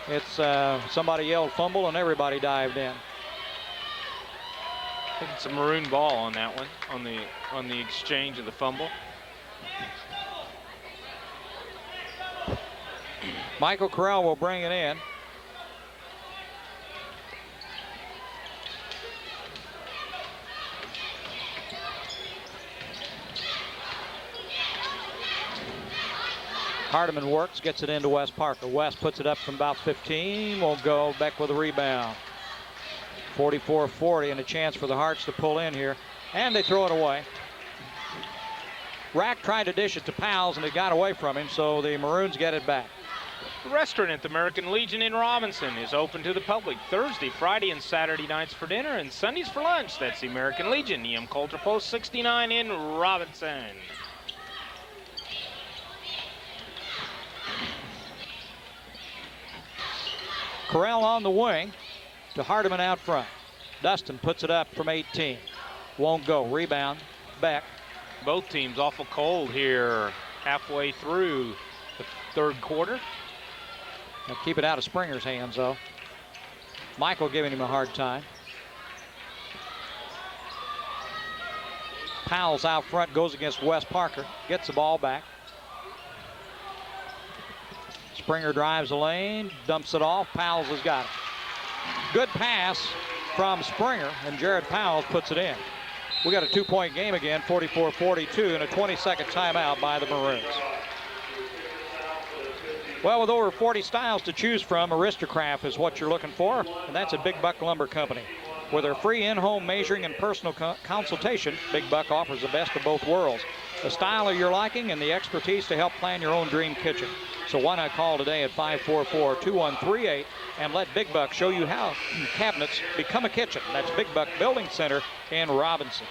Speaker 1: It's somebody yelled fumble, and everybody dived in.
Speaker 6: I think it's a maroon ball on that one, on the exchange of the fumble.
Speaker 1: Michael Corral will bring it in. Hardiman works, gets it into Wes Parker. West puts it up from about 15, won't go. Beck with a rebound. 44-40, and a chance for the Hearts to pull in here. And they throw it away. Rack tried to dish it to Powles, and it got away from him, so the Maroons get it back.
Speaker 6: The restaurant at the American Legion in Robinson is open to the public Thursday, Friday, and Saturday nights for dinner and Sundays for lunch. That's the American Legion, EM Coulter Post 69 in Robinson.
Speaker 1: Corral on the wing to Hardiman out front. Dustin puts it up from 18. Won't go. Rebound. Beck.
Speaker 6: Both teams awful cold here halfway through the third quarter.
Speaker 1: Now keep it out of Springer's hands, though. Michael giving him a hard time. Powell's out front, goes against Wes Parker, gets the ball back. Springer drives the lane, dumps it off. Powell's has got it. Good pass from Springer, and Jared Powell puts it in. We got a 2-point game again, 44-42, and a 20-second timeout by the Maroons. Well, with over 40 styles to choose from, Aristocraft is what you're looking for, and that's a Big Buck Lumber Company. With their free in-home measuring and personal consultation, Big Buck offers the best of both worlds. The style of your liking and the expertise to help plan your own dream kitchen. So why not call today at 544-2138 and let Big Buck show you how cabinets become a kitchen. That's Big Buck Building Center in Robinson.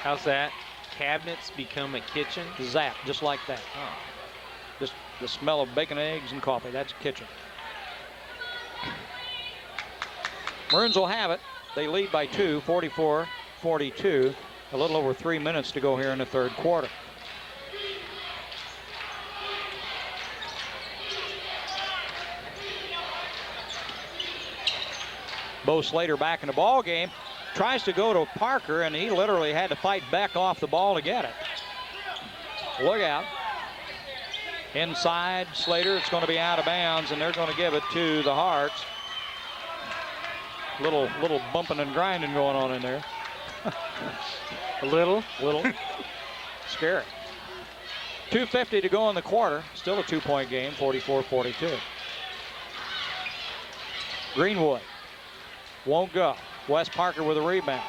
Speaker 6: How's that? Cabinets become a kitchen?
Speaker 1: Zap, just like that. Oh. Just the smell of bacon, eggs, and coffee. That's a kitchen. Maroons will have it. They lead by 2, 44-42. A little over 3 minutes to go here in the third quarter. Bo Slater back in the ball game. Tries to go to Parker, and he literally had to fight back off the ball to get it. Look out. Inside, Slater, it's going to be out of bounds, and they're going to give it to the Hearts. Little bumping and grinding going on in there. A little. Scary. 2:50 to go in the quarter. Still a 2-point game, 44-42. Greenwood won't go. Wes Parker with a rebound.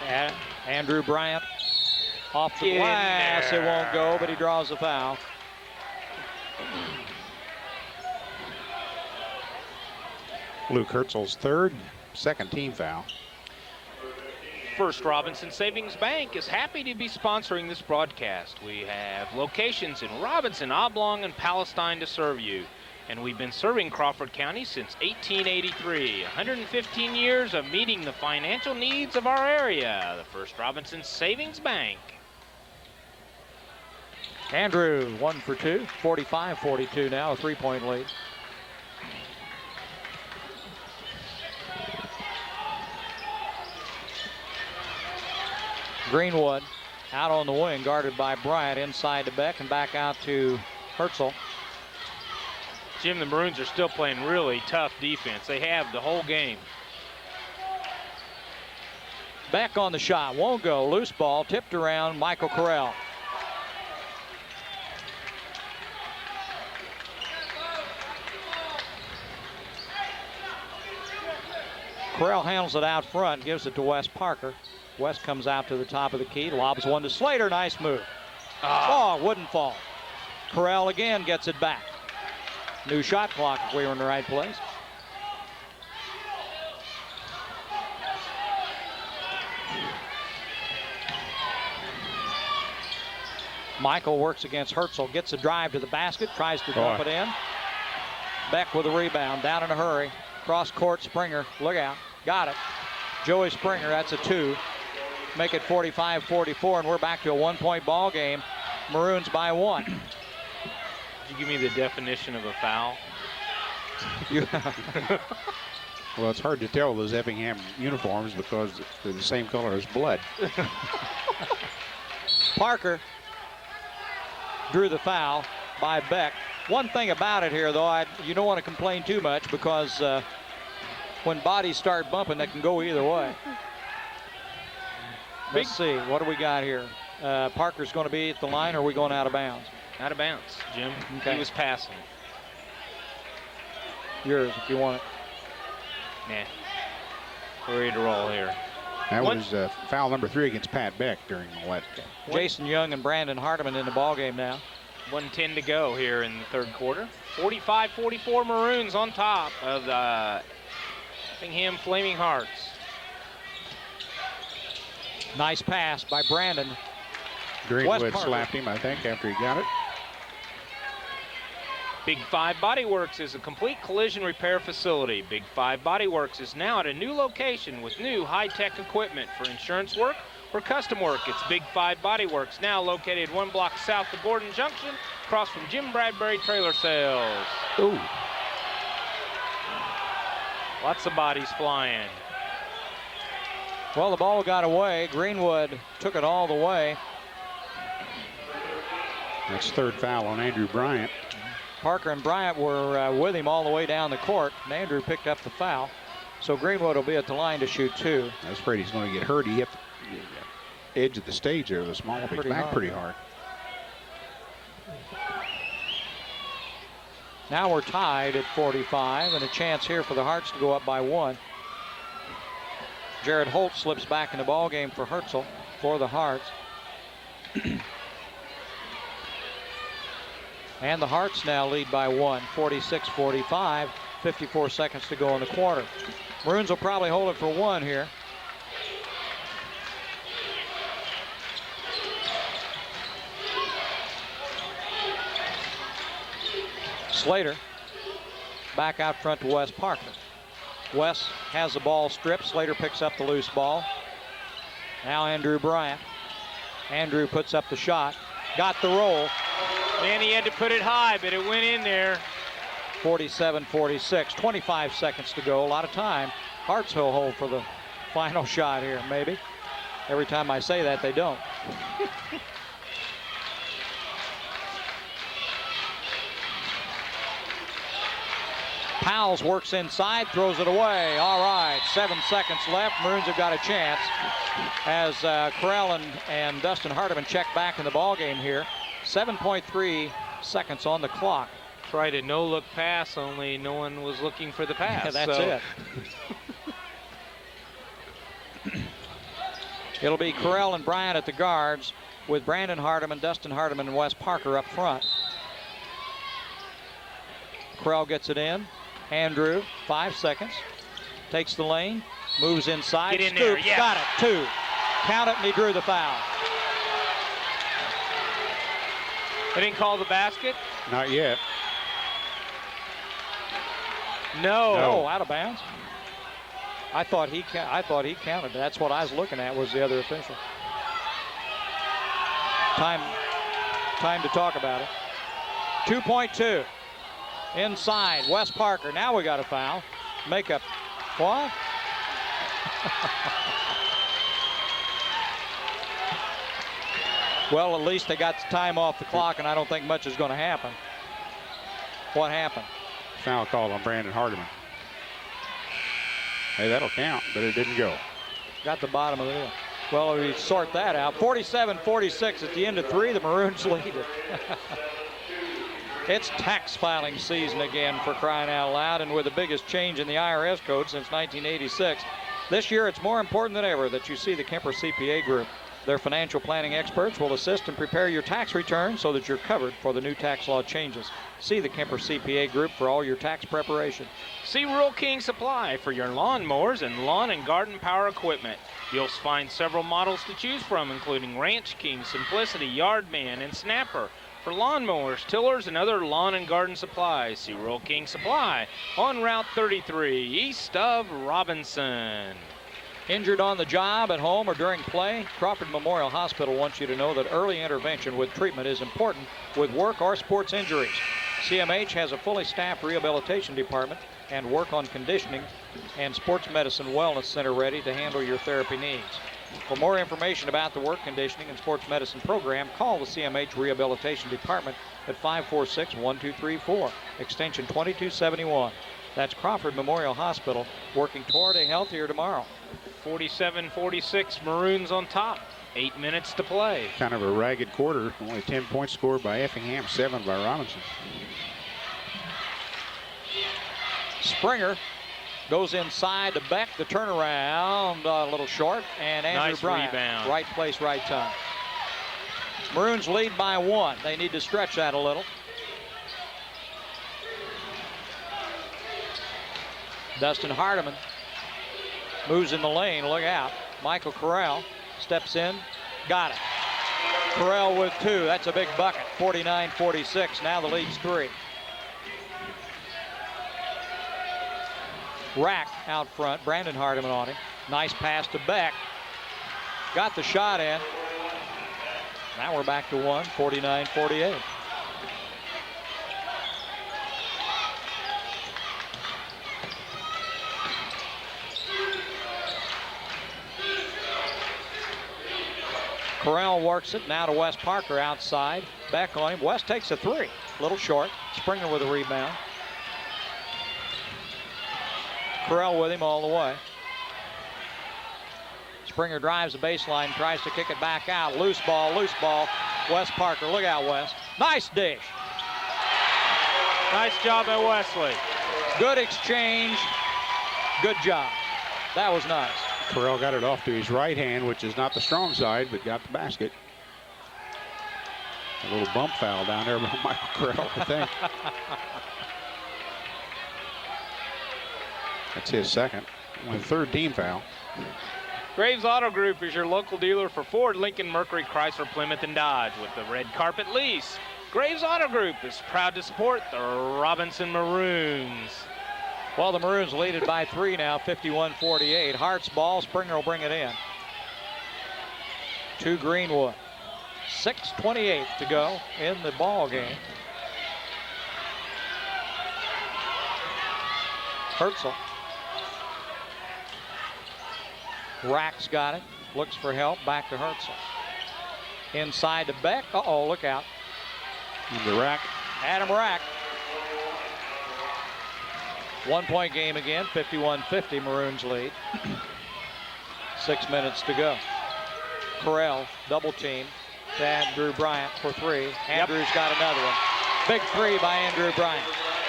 Speaker 1: And Andrew Bryant off the glass. It won't go, but he draws the foul.
Speaker 2: Luke Herzl's third, second team foul.
Speaker 6: First Robinson Savings Bank is happy to be sponsoring this broadcast. We have locations in Robinson, Oblong, and Palestine to serve you. And we've been serving Crawford County since 1883. 115 years of meeting the financial needs of our area. The First Robinson Savings Bank.
Speaker 1: Andrew, 1 for 2, 45-42 now, a 3-point lead. Greenwood out on the wing, guarded by Bryant, inside to Beck and back out to Herzl.
Speaker 6: Jim, the Maroons are still playing really tough defense. They have the whole game.
Speaker 1: Beck on the shot, won't go. Loose ball, tipped around, Michael Correll. Correll handles it out front, gives it to Wes Parker. West comes out to the top of the key, lobs one to Slater, nice move. Oh, wouldn't fall. Correll again gets it back. New shot clock if we were in the right place. Michael works against Herzl, gets a drive to the basket, tries to dump it in. Beck with a rebound, down in a hurry. Cross court, Springer, look out, got it. Joey Springer, that's a 2. Make it 45-44, and we're back to a 1-point ball game. Maroons by 1.
Speaker 6: Could you give me the definition of a foul?
Speaker 2: Well, it's hard to tell those Effingham uniforms because they're the same color as blood.
Speaker 1: Parker drew the foul by Beck. One thing about it here, though, you don't want to complain too much because when bodies start bumping, that can go either way. Let's see, what do we got here? Parker's going to be at the line, or are we going out of bounds?
Speaker 6: Out of bounds, Jim.
Speaker 1: Okay.
Speaker 6: He was passing.
Speaker 1: Yours, if you want it.
Speaker 6: Nah. We're ready to roll here.
Speaker 2: That was foul number 3 against Pat Beck during the let.
Speaker 1: Jason Young and Brandon Hardiman in the ball game now.
Speaker 6: 1:10 to go here in the third quarter. 45-44 Maroons on top of the Effingham Flaming Hearts.
Speaker 1: Nice pass by Brandon.
Speaker 2: Greenwood slapped him, I think, after he got it.
Speaker 6: Big 5 Body Works is a complete collision repair facility. Big 5 Body Works is now at a new location with new high-tech equipment for insurance work or custom work. It's Big 5 Body Works, now located 1 block south of Gordon Junction, across from Jim Bradbury Trailer Sales.
Speaker 2: Ooh.
Speaker 6: Lots of bodies flying.
Speaker 1: Well, the ball got away. Greenwood took it all the way.
Speaker 2: That's third foul on Andrew Bryant.
Speaker 1: Parker and Bryant were with him all the way down the court, and Andrew picked up the foul. So Greenwood will be at the line to shoot 2.
Speaker 2: I was afraid he's going to get hurt. He hit the edge of the stage there with a small big back pretty hard.
Speaker 1: Now we're tied at 45, and a chance here for the Hearts to go up by 1. Jared Holt slips back in the ball game for Herzl for the Hearts. And the Hearts now lead by 1, 46-45, 54 seconds to go in the quarter. Maroons will probably hold it for 1 here. Slater back out front to Wes Parker. Wes has the ball stripped. Slater picks up the loose ball. Now Andrew Bryant. Andrew puts up the shot. Got the roll.
Speaker 6: And he had to put it high, but it went in there.
Speaker 1: 47-46, 25 seconds to go. A lot of time. Hearts will hold for the final shot here, maybe. Every time I say that, they don't. Powles works inside, throws it away. All right, 7 seconds left. Maroons have got a chance as Corral and Dustin Hardiman check back in the ball game here. 7.3 seconds on the clock.
Speaker 6: Tried a no-look pass, only no one was looking for the pass.
Speaker 1: Yeah, that's it. It'll be Corral and Bryant at the guards with Brandon Hardiman, Dustin Hardiman, and Wes Parker up front. Corral gets it in. Andrew, 5 seconds. Takes the lane, moves inside,
Speaker 6: Get in
Speaker 1: scoops,
Speaker 6: there, yeah.
Speaker 1: got it, 2. Count it, and he drew the foul.
Speaker 6: They didn't call the basket?
Speaker 2: Not yet.
Speaker 6: No.
Speaker 1: Oh, out of bounds. I thought he counted. That's what I was looking at, was the other official. Time to talk about it. 2.2. Inside, Wes Parker. Now we got a foul. Makeup. What? Well, at least they got the time off the clock, and I don't think much is going to happen. What happened?
Speaker 2: Foul called on Brandon Hardiman. Hey, that'll count, but it didn't go.
Speaker 1: Got the bottom of it. Well, we sort that out. 47-46 at the end of 3. The Maroons lead it. It's tax filing season again, for crying out loud, and with the biggest change in the IRS code since 1986. This year, it's more important than ever that you see the Kemper CPA Group. Their financial planning experts will assist and prepare your tax return so that you're covered for the new tax law changes. See the Kemper CPA Group for all your tax preparation.
Speaker 6: See Rural King Supply for your lawn mowers and lawn and garden power equipment. You'll find several models to choose from, including Ranch King, Simplicity, Yardman, and Snapper. For lawnmowers, tillers, and other lawn and garden supplies, see Rural King Supply on Route 33, east of Robinson.
Speaker 1: Injured on the job, at home, or during play? Crawford Memorial Hospital wants you to know that early intervention with treatment is important with work or sports injuries. CMH has a fully staffed rehabilitation department and work on conditioning and sports medicine wellness center ready to handle your therapy needs. For more information about the work conditioning and sports medicine program, call the CMH Rehabilitation Department at 546-1234, extension 2271. That's Crawford Memorial Hospital, working toward a healthier tomorrow.
Speaker 6: 47-46, Maroons on top. 8 minutes to play.
Speaker 2: Kind of a ragged quarter. Only 10 points scored by Effingham, 7 by Robinson.
Speaker 1: Springer goes inside to Beck. The turnaround a little short, and Andrew
Speaker 6: Nice
Speaker 1: Bryant.
Speaker 6: rebound.
Speaker 1: Right place, right time. Maroons lead by 1. They need to stretch that a little. Dustin Hardiman moves in the lane. Look out. Michael Corral steps in. Got it. Corral with 2. That's a big bucket. 49-46. Now the lead's 3. Rack out front. Brandon Hardiman on him. Nice pass to Beck. Got the shot in. Now we're back to 1, 49-48. Corral works it now to Wes Parker outside. Beck on him. West takes a three. Little short. Springer with a rebound. Corral with him all the way. Springer drives the baseline, tries to kick it back out. Loose ball, loose ball. Wes Parker, look out, Wes. Nice dish.
Speaker 6: Nice job by Wesley.
Speaker 1: Good exchange. Good job. That was nice.
Speaker 2: Corral got it off to his right hand, which is not the strong side, but got the basket. A little bump foul down there by Michael Corral, I think. That's his second. Only third team foul.
Speaker 6: Graves Auto Group is your local dealer for Ford, Lincoln, Mercury, Chrysler, Plymouth, and Dodge with the red carpet lease. Graves Auto Group is proud to support the Robinson Maroons.
Speaker 1: Well, the Maroons lead it by 3 now, 51-48. Hart's ball. Springer will bring it in. To Greenwood. 6:28 to go in the ball game. Herzl. Rack's got it. Looks for help. Back to Herzl. Inside to Beck. Uh-oh, look out.
Speaker 2: And the Rack.
Speaker 1: Adam Rack. 1 point game again, 51-50, Maroons lead. 6 minutes to go. Corral, double team to Andrew Bryant for three. Andrew's got another one. Big three by Andrew Bryant.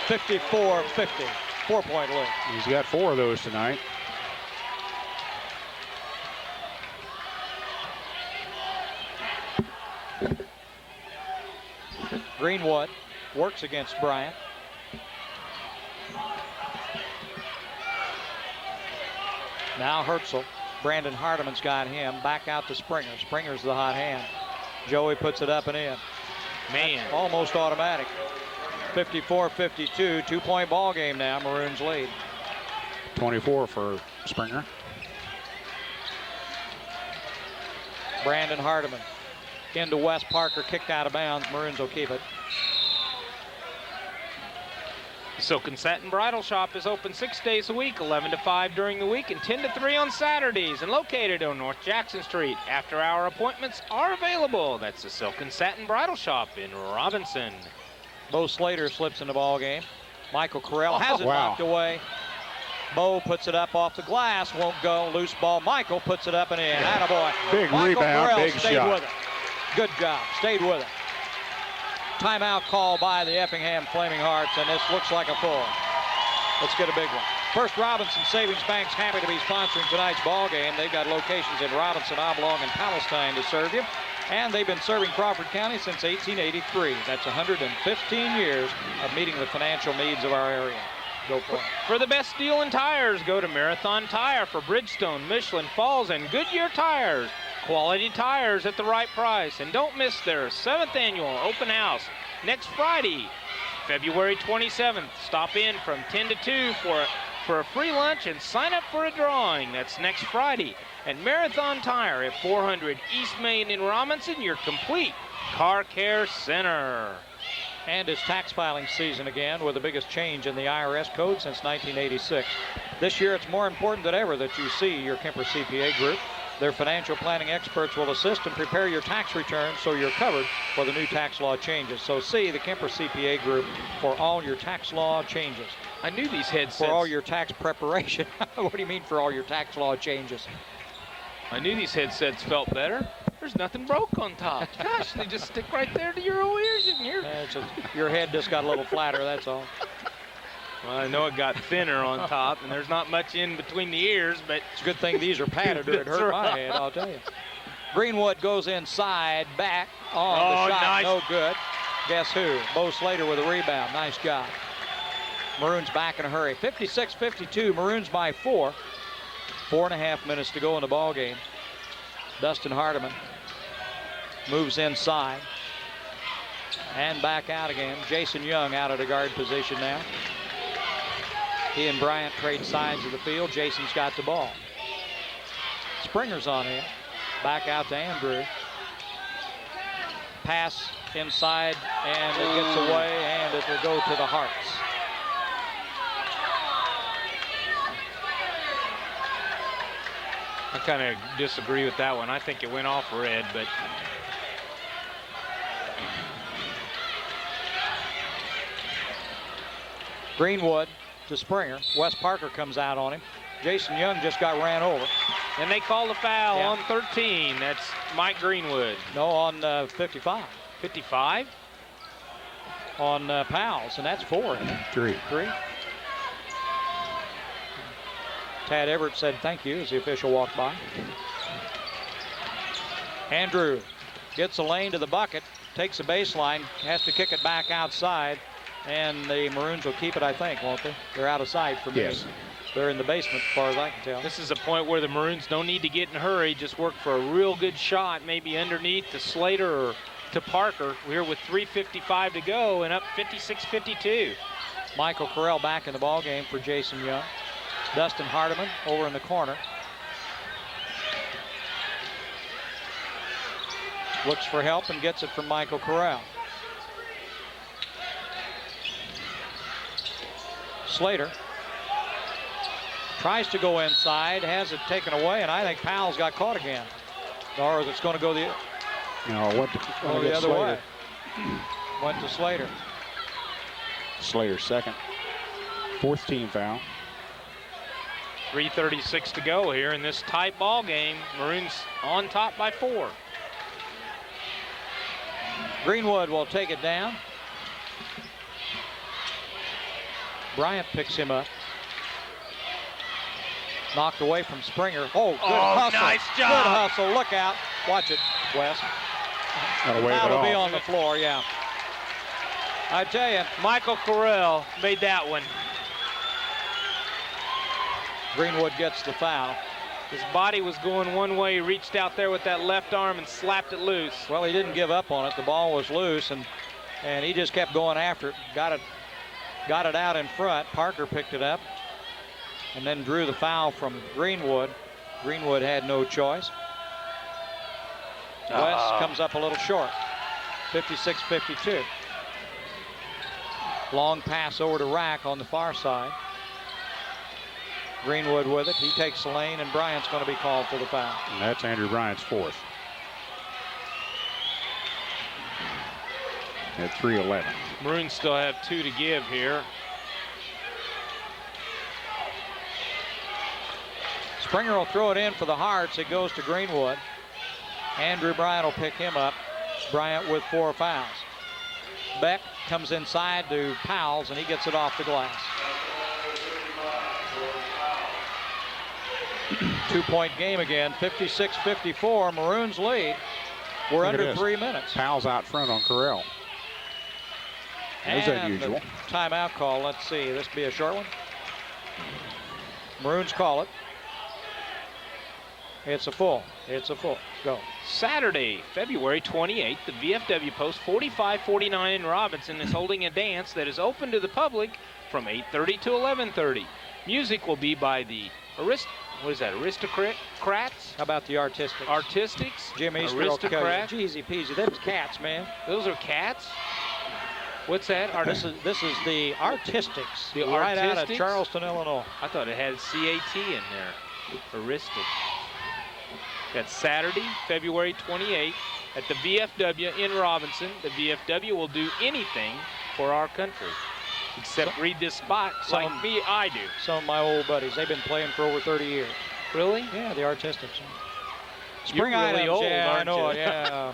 Speaker 1: 54-50, 4 point lead.
Speaker 2: He's got 4 of those tonight.
Speaker 1: Greenwood works against Bryant. Now Herzl. Brandon Hardiman's got him. Back out to Springer. Springer's the hot hand. Joey puts it up and in.
Speaker 6: Man.
Speaker 1: That's almost automatic. 54-52. 2 point ball game now. Maroons lead.
Speaker 2: 24 for Springer.
Speaker 1: Brandon Hardiman. Into Wes Parker. Kicked out of bounds. Maroons will keep it.
Speaker 6: Silk and Satin Bridal Shop is open 6 days a week, 11 to 5 during the week, and 10 to 3 on Saturdays, and located on North Jackson Street. After-hour appointments are available. That's the Silk and Satin Bridal Shop in Robinson.
Speaker 1: Bo Slater slips in the ball game. Michael Corral has it knocked away. Bo puts it up off the glass, won't go. Loose ball. Michael puts it up and in. Attaboy.
Speaker 2: Big
Speaker 1: Michael
Speaker 2: rebound,
Speaker 1: Corral
Speaker 2: big
Speaker 1: stayed
Speaker 2: shot.
Speaker 1: with it. Good job. Stayed with it. Timeout call by the Effingham Flaming Hearts, and this looks like a full. Let's get a big one. First Robinson Savings Bank's happy to be sponsoring tonight's ball game. They've got locations in Robinson, Oblong, and Palestine to serve you. And they've been serving Crawford County since 1883. That's 115 years of meeting the financial needs of our area. Go for it.
Speaker 6: For the best deal in tires, go to Marathon Tire for Bridgestone, Michelin, Falls, and Goodyear tires. Quality tires at the right price. And don't miss their 7th annual open house next Friday, February 27th. Stop in from 10 to 2 for a free lunch and sign up for a drawing. That's next Friday. And Marathon Tire at 400 East Main in Robinson, your complete car care center.
Speaker 1: And it's tax filing season again with the biggest change in the IRS code since 1986. This year it's more important than ever that you see your Kemper CPA group. Their financial planning experts will assist and prepare your tax returns so you're covered for the new tax law changes. So see the Kemper CPA group for all your tax law changes.
Speaker 6: I knew these headsets.
Speaker 1: For all your tax preparation. What do you mean for all your tax law changes?
Speaker 6: I knew these headsets felt better. There's nothing broke on top. Gosh, they just stick right there to your ears and
Speaker 1: your head just got a little flatter, that's all.
Speaker 6: Well, I know it got thinner on top, and there's not much in between the ears, but
Speaker 1: it's a good thing these are padded or it hurt my head, I'll tell you. Greenwood goes inside, back on the shot,
Speaker 6: nice.
Speaker 1: No good. Guess who? Bo Slater with a rebound. Nice job. Maroons back in a hurry. 56-52, Maroons by 4. 4.5 minutes to go in the ball game. Dustin Hardiman moves inside and back out again. Jason Young out of the guard position now. He and Bryant trade sides of the field. Jason's got the ball. Springer's on in. Back out to Andrew. Pass inside, and it gets away, and it will go to the Hearts.
Speaker 6: I kind of disagree with that one. I think it went off red, but
Speaker 1: Greenwood to Springer. Wes Parker comes out on him. Jason Young just got ran over.
Speaker 6: and they call the foul
Speaker 1: Yeah.
Speaker 6: on 13. That's Mike Greenwood.
Speaker 1: No, on 55.
Speaker 6: 55?
Speaker 1: On Powell's, and that's 4. Isn't it?
Speaker 2: 3.
Speaker 1: 3. Tad Everett said thank you as the official walked by. Andrew gets a lane to the bucket, takes a baseline, has to kick it back outside, and the Maroons will keep it, I think, won't they? They're out of sight for me.
Speaker 2: Yes.
Speaker 1: They're in the basement as far as I can tell.
Speaker 6: This is a point where the Maroons don't need to get in a hurry. Just work for a real good shot, maybe underneath to Slater or to Parker. We're with 3:55 to go and up 56-52.
Speaker 1: Michael Carell back in the ball game for Jason Young. Dustin Hardiman over in the corner. Looks for help and gets it from Michael Carell. Slater tries to go inside, has it taken away, and I think Powell's got caught again. Or is it going to go the other way? Went to Slater.
Speaker 2: Slater's second. 4th team foul.
Speaker 6: 3:36 to go here in this tight ball game. Maroons on top by 4.
Speaker 1: Greenwood will take it down. Bryant picks him up. Knocked away from Springer. Oh, good hustle.
Speaker 6: Nice job.
Speaker 1: Good hustle. Look out. Watch it, Wes.
Speaker 2: Got away with it
Speaker 1: That'll be
Speaker 2: all.
Speaker 1: on the floor, yeah. I tell you,
Speaker 6: Michael Carell made that one.
Speaker 1: Greenwood gets the foul.
Speaker 6: His body was going one way. He reached out there with that left arm and slapped it loose.
Speaker 1: Well, he didn't give up on it. The ball was loose, and he just kept going after it. Got it out in front. Parker picked it up and then drew the foul from Greenwood. Greenwood had no choice. West comes up a little short. 56-52. Long pass over to Rack on the far side. Greenwood with it. He takes the lane, and Bryant's going to be called for the foul.
Speaker 2: And that's Andrew Bryant's 4th. At 3:11.
Speaker 6: Maroons still have 2 to give here.
Speaker 1: Springer will throw it in for the Hearts. It goes to Greenwood. Andrew Bryant will pick him up. Bryant with 4 fouls. Beck comes inside to Powell's, and he gets it off the glass. 2-point game again, 56-54. Maroons lead. We're
Speaker 2: Look at
Speaker 1: under
Speaker 2: this.
Speaker 1: 3 minutes.
Speaker 2: Powell's out front on Carell. That's
Speaker 1: And
Speaker 2: unusual.
Speaker 1: the timeout call. Let's see. This be a short one. Maroons call it. It's a full. It's a full. Go.
Speaker 6: Saturday, February 28th, the VFW Post 4549 in Robinson is holding a dance that is open to the public from 8:30 to 11:30. Music will be by the Aristocrats?
Speaker 1: How about the Artistics?
Speaker 6: Artistics?
Speaker 1: Jim Easter will tell you.
Speaker 6: Aristocrat?
Speaker 1: Easy peasy. Them's cats, man.
Speaker 6: Those are cats? What's that?
Speaker 1: This is the Artistics.
Speaker 6: The
Speaker 1: right out of
Speaker 6: Artistics?
Speaker 1: Charleston, Illinois.
Speaker 6: I thought it had CAT in there. Aristic. That's Saturday, February 28th at the VFW in Robinson. The VFW will do anything for our country, except read this spot like me, I do.
Speaker 1: Some of my old buddies. They've been playing for over 30 years.
Speaker 6: Really?
Speaker 1: Yeah, the Artistics.
Speaker 6: You're really old,
Speaker 1: yeah,
Speaker 6: aren't
Speaker 1: I know,
Speaker 6: you?
Speaker 1: yeah.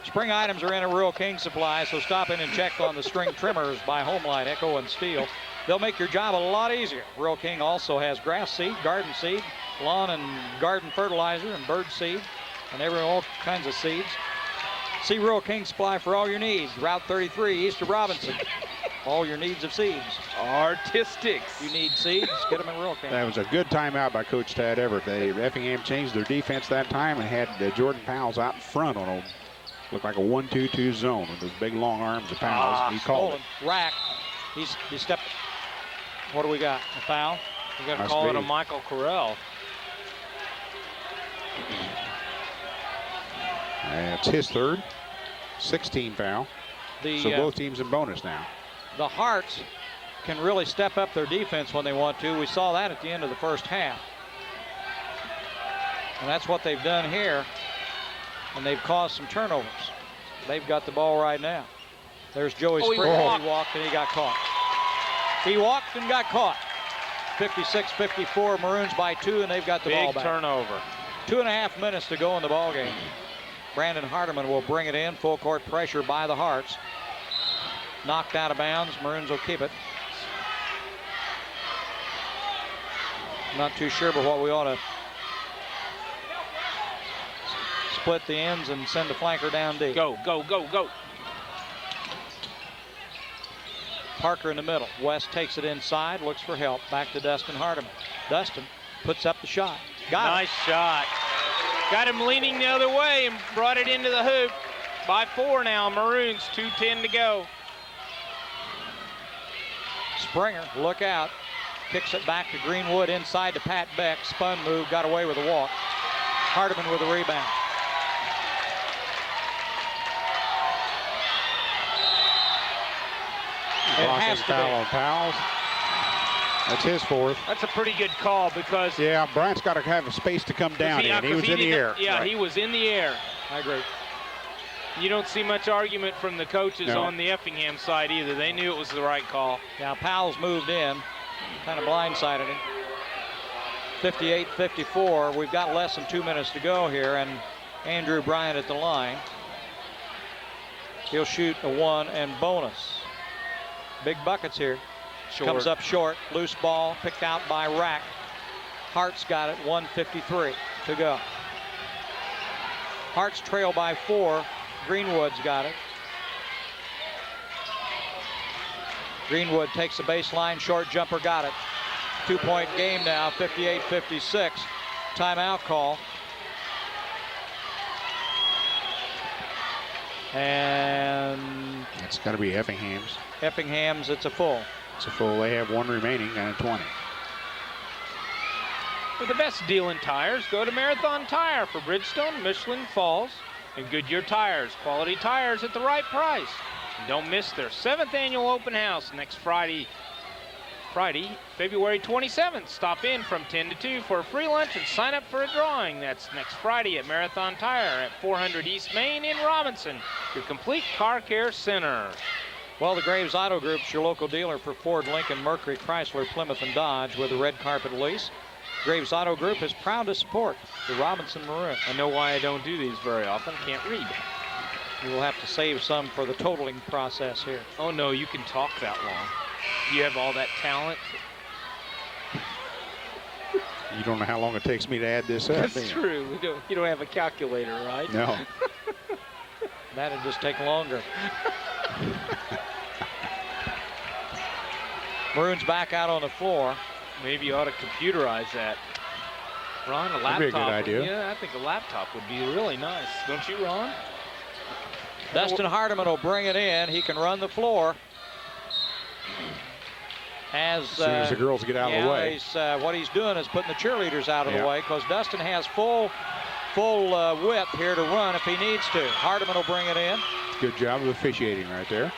Speaker 1: Spring items are in a Rural King Supply, so stop in and check on the string trimmers by Homeline, Echo, and Steel. They'll make your job a lot easier. Rural King also has grass seed, garden seed, lawn and garden fertilizer, and bird seed, and all kinds of seeds. See Rural King Supply for all your needs. Route 33, east of Robinson. All your needs of seeds.
Speaker 6: Artistics.
Speaker 1: You need seeds, get them at Rural King.
Speaker 2: That was a good timeout by Coach Tad Everett. Effingham changed their defense that time and had Jordan Powell's out in front on a looked like a 1-2-2 zone with those big long arms of Powell's. He called it.
Speaker 1: Rack. He stepped. What do we got? A foul?
Speaker 6: We're going to
Speaker 2: Must
Speaker 6: call it
Speaker 2: be.
Speaker 6: a Michael Correll.
Speaker 2: And it's his third. 16 foul. So both teams in bonus now.
Speaker 1: The Hearts can really step up their defense when they want to. We saw that at the end of the first half. And that's what they've done here. And they've caused some turnovers. They've got the ball right now. There's Joey Springer. He walked and he got caught. He walked and got caught. 56-54, Maroons by 2, and they've got the ball
Speaker 6: Big
Speaker 1: back.
Speaker 6: turnover.
Speaker 1: 2.5 minutes to go in the ball game. Brandon Hardiman will bring it in. Full court pressure by the Hearts. Knocked out of bounds. Maroons will keep it. Not too sure, but what we ought to split the ends and send the flanker down deep.
Speaker 6: Go, go, go, go.
Speaker 1: Parker in the middle. West takes it inside, looks for help. Back to Dustin Hardiman. Dustin puts up the shot. Got
Speaker 6: Nice shot. Got him leaning the other way and brought it into the hoop. By 4 now, Maroons, 2:10 to go.
Speaker 1: it. Springer, look out. Kicks it back to Greenwood inside to Pat Beck. Spun move, got away with a walk. Hardiman with a rebound. It has to
Speaker 2: Foul
Speaker 1: be.
Speaker 2: on Powell's. That's his fourth.
Speaker 6: That's a pretty good call because
Speaker 2: Yeah, Bryant's got to have a space to come down in. He was in the air.
Speaker 6: Yeah,
Speaker 2: Right.
Speaker 6: he was in the air.
Speaker 1: I agree.
Speaker 6: You don't see much argument from the coaches
Speaker 2: No.
Speaker 6: on the Effingham side either. They knew it was the right call.
Speaker 1: Now Powell's moved in. Kind of blindsided him. 58-54. We've got less than 2 minutes to go here, and Andrew Bryant at the line. He'll shoot a 1 and bonus. Big buckets here.
Speaker 6: Short.
Speaker 1: Comes up short. Loose ball picked out by Rack. Hearts got it. 1:53 to go. Hearts trail by 4. Greenwood's got it. Greenwood takes the baseline. Short jumper, got it. 2-point game now. 58-56. Timeout call. And
Speaker 2: It's got to be Effingham's.
Speaker 1: Effingham's, it's a full.
Speaker 2: It's a full. They have 1 remaining and a 20.
Speaker 6: For the best deal in tires, go to Marathon Tire for Bridgestone, Michelin, Falls, and Goodyear tires. Quality tires at the right price. And don't miss their 7th annual open house next Friday, February 27th. Stop in from 10 to 2 for a free lunch and sign up for a drawing. That's next Friday at Marathon Tire at 400 East Main in Robinson, your complete car care center.
Speaker 1: Well, the Graves Auto Group's your local dealer for Ford, Lincoln, Mercury, Chrysler, Plymouth, and Dodge with a red carpet lease. Graves Auto Group is proud to support the Robinson Maroon.
Speaker 6: I know why I don't do these very often. Can't read.
Speaker 1: You will have to save some for the totaling process here.
Speaker 6: Oh no, you can talk that long. You have all that talent.
Speaker 2: You don't know how long it takes me to add this up. do
Speaker 6: That's
Speaker 2: you?
Speaker 6: true. You don't have a calculator, right?
Speaker 2: No.
Speaker 1: That'd just take longer. Maroon's back out on the floor.
Speaker 6: Maybe you ought to computerize that. Ron, a laptop.
Speaker 2: That'd be a good idea.
Speaker 6: Yeah, I think a laptop would be really nice. Don't you, Ron?
Speaker 1: Dustin Hardiman will bring it in. He can run the floor. As
Speaker 2: soon as the girls get out of the way.
Speaker 1: What he's doing is putting the cheerleaders out of the
Speaker 2: Yeah.
Speaker 1: way because Dustin has full width here to run if he needs to. Hardiman will bring it in.
Speaker 2: Good job of officiating right there.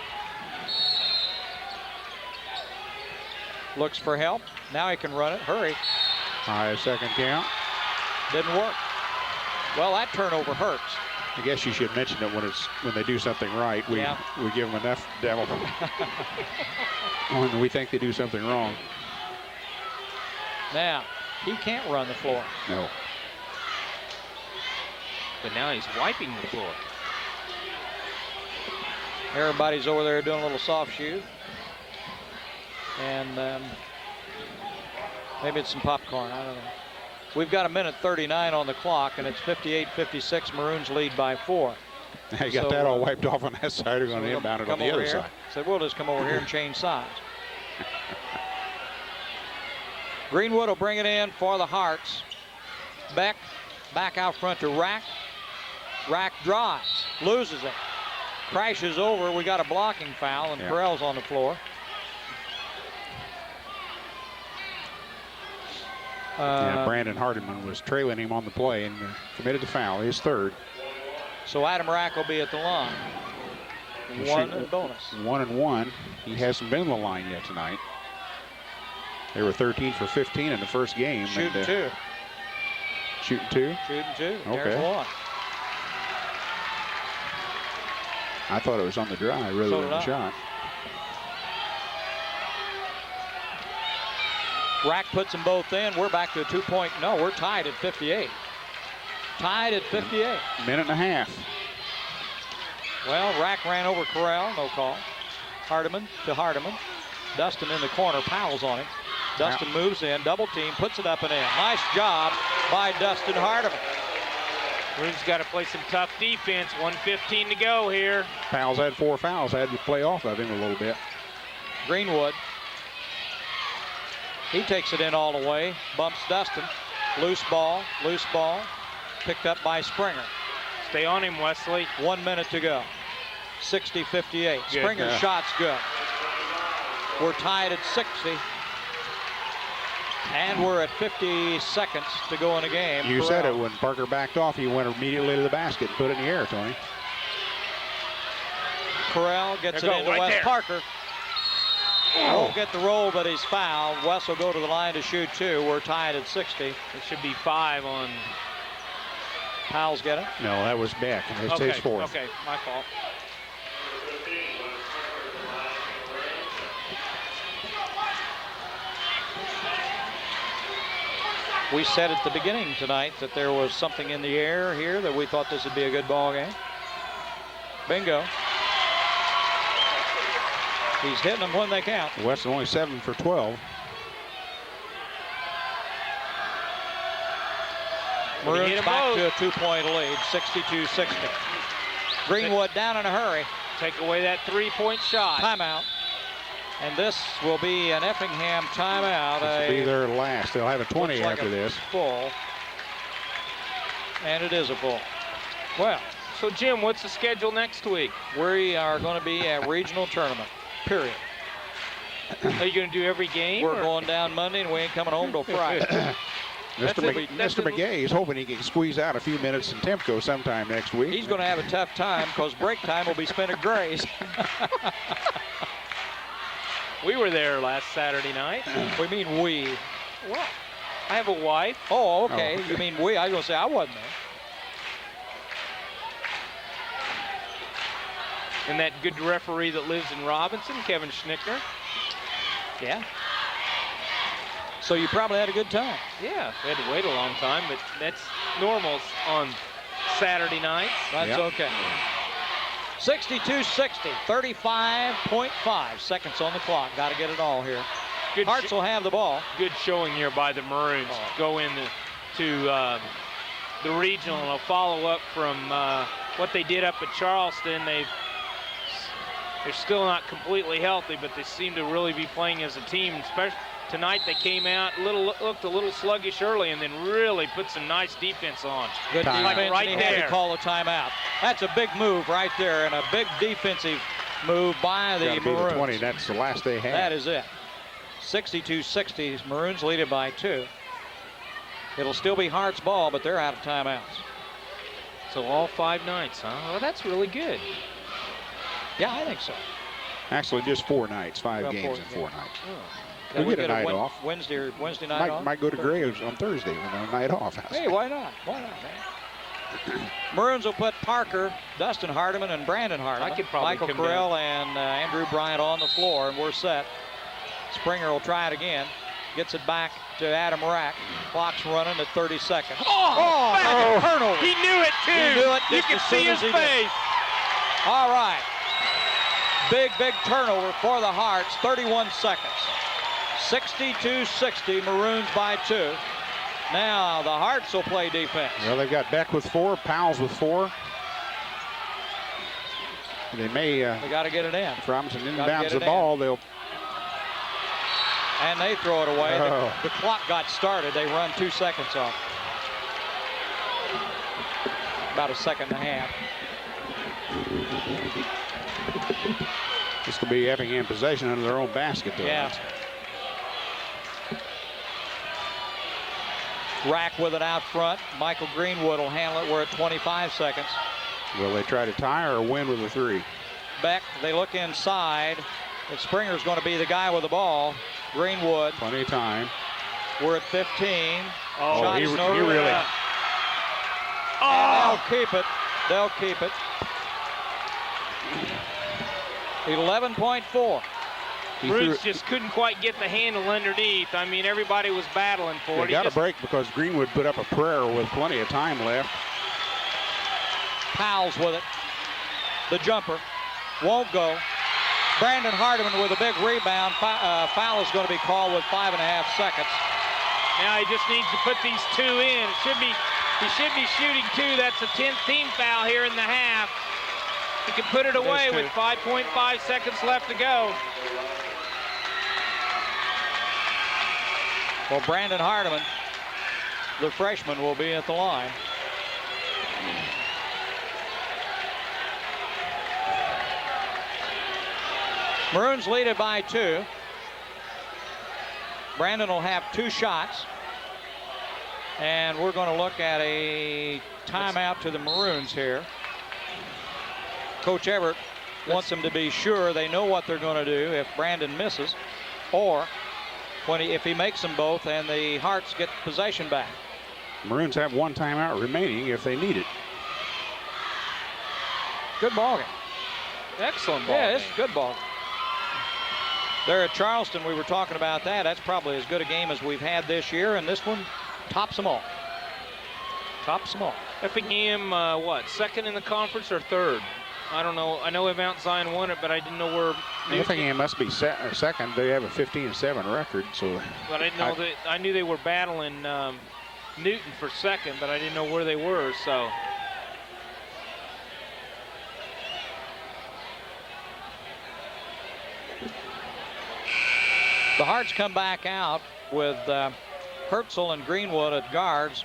Speaker 1: Looks for help. Now he can run it. Hurry.
Speaker 2: High second count.
Speaker 1: Didn't work. Well, that turnover hurts.
Speaker 2: I guess you should mention it when they do something right. We give them enough devil when we think they do something wrong.
Speaker 1: Now, he can't run the floor.
Speaker 2: No.
Speaker 6: But now he's wiping the floor.
Speaker 1: Everybody's over there doing a little soft shoe. And maybe it's some popcorn. I don't know. We've got 1:39 on the clock, and it's 58-56. Maroons lead by 4.
Speaker 2: You got that all wiped off on that side. They're going to inbound it on the other side.
Speaker 1: So we'll just come over here and change sides. Greenwood will bring it in for the Hearts. Beck back out front to Rack. Rack drives, loses it, crashes over. We got a blocking foul, and Carell's on the floor.
Speaker 2: Brandon Hardiman was trailing him on the play and committed the foul, his third.
Speaker 1: So Adam Rack will be at the line. One and bonus.
Speaker 2: 1 and 1. He hasn't been on the line yet tonight. They were 13 for 15 in the first game.
Speaker 1: Shooting two.
Speaker 2: Shooting two?
Speaker 1: Shooting two.
Speaker 2: Okay.
Speaker 1: There's one.
Speaker 2: I thought it was on the drive rather than the shot.
Speaker 1: Rack puts them both in. We're back to a 2-point. No, we're tied at 58. Tied at 58.
Speaker 2: Minute and a half.
Speaker 1: Well, Rack ran over Corral. No call. Hardiman to Hardiman. Dustin in the corner. Powell's on him. Dustin moves in. Double team. Puts it up and in. Nice job by Dustin Hardiman.
Speaker 6: Maroon's got to play some tough defense. 1:15 to go here.
Speaker 2: Powell's had 4 fouls. Had to play off of him a little bit.
Speaker 1: Greenwood. He takes it in all the way. Bumps Dustin. Loose ball. Loose ball. Picked up by Springer.
Speaker 6: Stay on him, Wesley.
Speaker 1: 1 minute to go. 60-58. Springer's shot's good. We're tied at 60. And we're at 50 seconds to go in the game.
Speaker 2: You said it when Parker backed off. He went immediately to the basket and put it in the air, Tony.
Speaker 1: Corral gets it into Wes Parker. Won't get the roll, but he's fouled. Wes will go to the line to shoot two. We're tied at 60.
Speaker 6: It should be 5 on.
Speaker 1: Powell's get it?
Speaker 2: No, that was Beck. It's his fourth.
Speaker 6: Okay, my fault.
Speaker 1: We said at the beginning tonight that there was something in the air here, that we thought this would be a good ball game. Bingo. He's hitting them when they count.
Speaker 2: West only 7 for 12.
Speaker 1: Maroons back to a 2-point lead, 62-60. Greenwood down in a hurry.
Speaker 6: Take away that 3-point shot.
Speaker 1: Timeout. And this will be an Effingham timeout.
Speaker 2: This will be their last. They'll have a 20
Speaker 1: like
Speaker 2: after this.
Speaker 1: Full. And it is a full. Well,
Speaker 6: so Jim, what's the schedule next week?
Speaker 1: We are going to be at regional tournament, period.
Speaker 6: Are you going to do every game?
Speaker 1: We're going down Monday, and we ain't coming home till Friday.
Speaker 2: Mr. McGay is hoping he can squeeze out a few minutes in Temco sometime next week.
Speaker 1: He's going to have a tough time because break time will be spent at Gray's.
Speaker 6: We were there last Saturday night.
Speaker 1: We mean we.
Speaker 6: Well, I have a wife.
Speaker 1: Oh, okay. You mean we. I was going to say I wasn't there.
Speaker 6: And that good referee that lives in Robinson, Kevin Schnickner.
Speaker 1: Yeah. So you probably had a good time.
Speaker 6: Yeah, we had to wait a long time, but that's normal on Saturday nights.
Speaker 1: That's okay. 62-60, 35.5 seconds on the clock. Got to get it all here. Hearts will have the ball.
Speaker 6: Good showing here by the Maroons. Go into the regional, and a follow up from what they did up at Charleston. They're still not completely healthy, but they seem to really be playing as a team. Especially tonight, they came out looked a little sluggish early, and then really put some nice defense on.
Speaker 1: Good defense,
Speaker 6: like right
Speaker 1: and he had to call a timeout. That's a big move right there, and a big defensive move by the Maroons.
Speaker 2: The 20. That's the last they had.
Speaker 1: That is it. 62-60. Maroons lead it by 2. It'll still be Hart's ball, but they're out of timeouts.
Speaker 6: So all 5 nights, huh? Well, that's really good.
Speaker 1: Yeah, I think so.
Speaker 2: Actually, just 4 nights. 5 games in 4 nights.
Speaker 1: Oh.
Speaker 2: We get a night off.
Speaker 1: Wednesday night off?
Speaker 2: Might go to Graves on Thursday with a night off.
Speaker 1: Hey, why not? Why not, man? Maroons will put Parker, Dustin Hardiman, and Brandon Hardiman.
Speaker 6: I could probably
Speaker 1: Michael Correll and Andrew Bryant on the floor, and we're set. Springer will try it again. Gets it back to Adam Rack. Clock's running at 30 seconds.
Speaker 6: Turnover. He knew it, too.
Speaker 1: He knew it.
Speaker 6: You can see his face.
Speaker 1: All right. Big turnover for the Hearts. 31 seconds. 62-60, Maroons by 2. Now the Hearts will play defense.
Speaker 2: Well, they've got Beck with 4, Powell's with 4. They may.
Speaker 1: They got to get it in.
Speaker 2: If Robinson inbounds the ball, they'll.
Speaker 1: And they throw it away. The clock got started. They run 2 seconds off. About a second and a half.
Speaker 2: This could be Effingham possession under their own basket, though.
Speaker 1: Yeah. Rack with it out front. Michael Greenwood will handle it. We're at 25 seconds.
Speaker 2: Will they try to tie or win with a 3?
Speaker 1: Beck, they look inside. And Springer's going to be the guy with the ball. Greenwood.
Speaker 2: Plenty of time.
Speaker 1: We're at 15.
Speaker 2: Oh,
Speaker 1: Shot
Speaker 2: he
Speaker 1: is no
Speaker 2: really.
Speaker 1: good.
Speaker 6: Oh!
Speaker 1: They'll keep it. They'll keep it. 11.4.
Speaker 6: Bruce just couldn't quite get the handle underneath. I mean, everybody was battling for it.
Speaker 2: They got a break because Greenwood put up a prayer with plenty of time left.
Speaker 1: Powell's with it. The jumper won't go. Brandon Hardiman with a big rebound. Foul is going to be called with 5.5 seconds.
Speaker 6: Now he just needs to put these 2 in. He should be shooting 2. That's a 10th team foul here in the half. He can put it away with 5.5 seconds left to go.
Speaker 1: Well, Brandon Hardiman, the freshman, will be at the line. Maroons lead it by 2. Brandon will have 2 shots. And we're going to look at a timeout to the Maroons here. Coach Everett wants them to be sure they know what they're going to do if Brandon misses, or if he makes them both and the Hearts get possession back.
Speaker 2: Maroons have 1 timeout remaining if they need it.
Speaker 1: Good ball game.
Speaker 6: Excellent ball
Speaker 1: Yeah,
Speaker 6: game.
Speaker 1: it's a good ball game. There at Charleston, we were talking about that. That's probably as good a game as we've had this year, and this one tops them all. Tops them all.
Speaker 6: Effingham, what, second in the conference or third? I don't know. I know Mount Zion won it, but I didn't know where.
Speaker 2: Effingham must be second. They have a 15-7 record, so.
Speaker 6: But I didn't know that. I knew they were battling Newton for second, but I didn't know where they were. So.
Speaker 1: The Hearts come back out with Herzl and Greenwood at guards.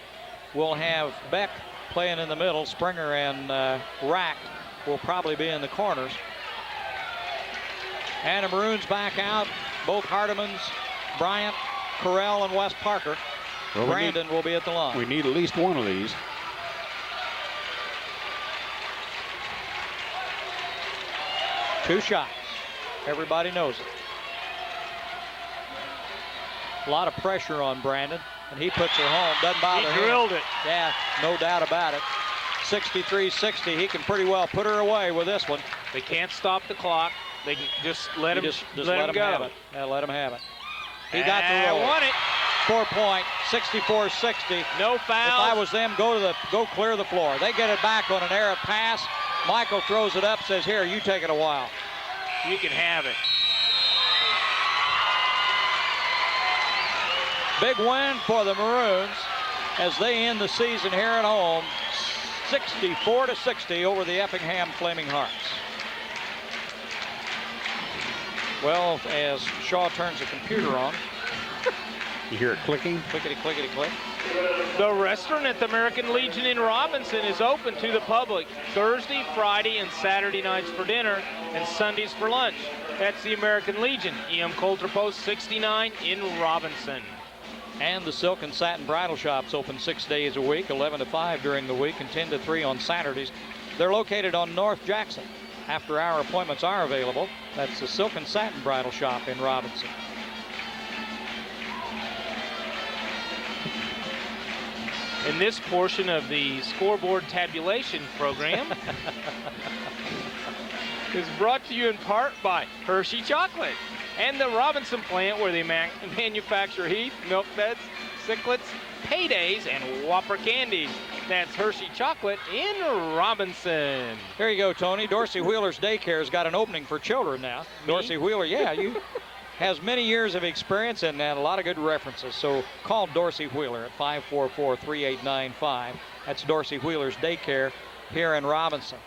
Speaker 1: We'll have Beck playing in the middle. Springer and Rack will probably be in the corners. And the Maroons back out. Both Hardimans, Bryant, Correll, and Wes Parker.
Speaker 2: Well,
Speaker 1: Brandon will be at the line.
Speaker 2: We need at least one of these.
Speaker 1: Two shots. Everybody knows it. A lot of pressure on Brandon, and he puts it home. Doesn't bother him.
Speaker 6: He drilled it.
Speaker 1: Yeah, no doubt about it. 63-60. He can pretty well put her away with this one.
Speaker 6: They can't stop the clock. They can just let him
Speaker 1: let him
Speaker 6: go.
Speaker 1: have it. Yeah, let him have it. He got the roll.
Speaker 6: Won it.
Speaker 1: 4-point, 64-60.
Speaker 6: No foul.
Speaker 1: If I was them, go clear the floor. They get it back on an errant pass. Michael throws it up, says, "Here, you take it a while."
Speaker 6: You can have it.
Speaker 1: Big win for the Maroons as they end the season here at home, 64-60 over the Effingham Flaming Hearts. Well, as Shaw turns the computer on,
Speaker 2: You hear it clicking?
Speaker 1: clickety, clickety, click.
Speaker 6: The restaurant at the American Legion in Robinson is open to the public Thursday, Friday, and Saturday nights for dinner and Sundays for lunch. That's the American Legion, E.M. Coulter Post 69 in Robinson.
Speaker 1: And the Silk and Satin Bridal Shop's open 6 days a week, 11 to 5 during the week and 10 to 3 on Saturdays. They're located on North Jackson. After-hour appointments are available. That's the Silk and Satin Bridal Shop in Robinson.
Speaker 6: In this portion of the scoreboard tabulation program is brought to you in part by Hershey Chocolate and the Robinson plant, where they manufacture Heath, Milk Beds, Sicklets, Paydays, and Whopper candies. That's Hershey Chocolate in Robinson.
Speaker 1: Here you go, Tony. Dorsey Wheeler's Daycare's got an opening for children now. Dorsey Wheeler, yeah, has many years of experience and a lot of good references. So call Dorsey Wheeler at 544-3895. That's Dorsey Wheeler's Daycare here in Robinson.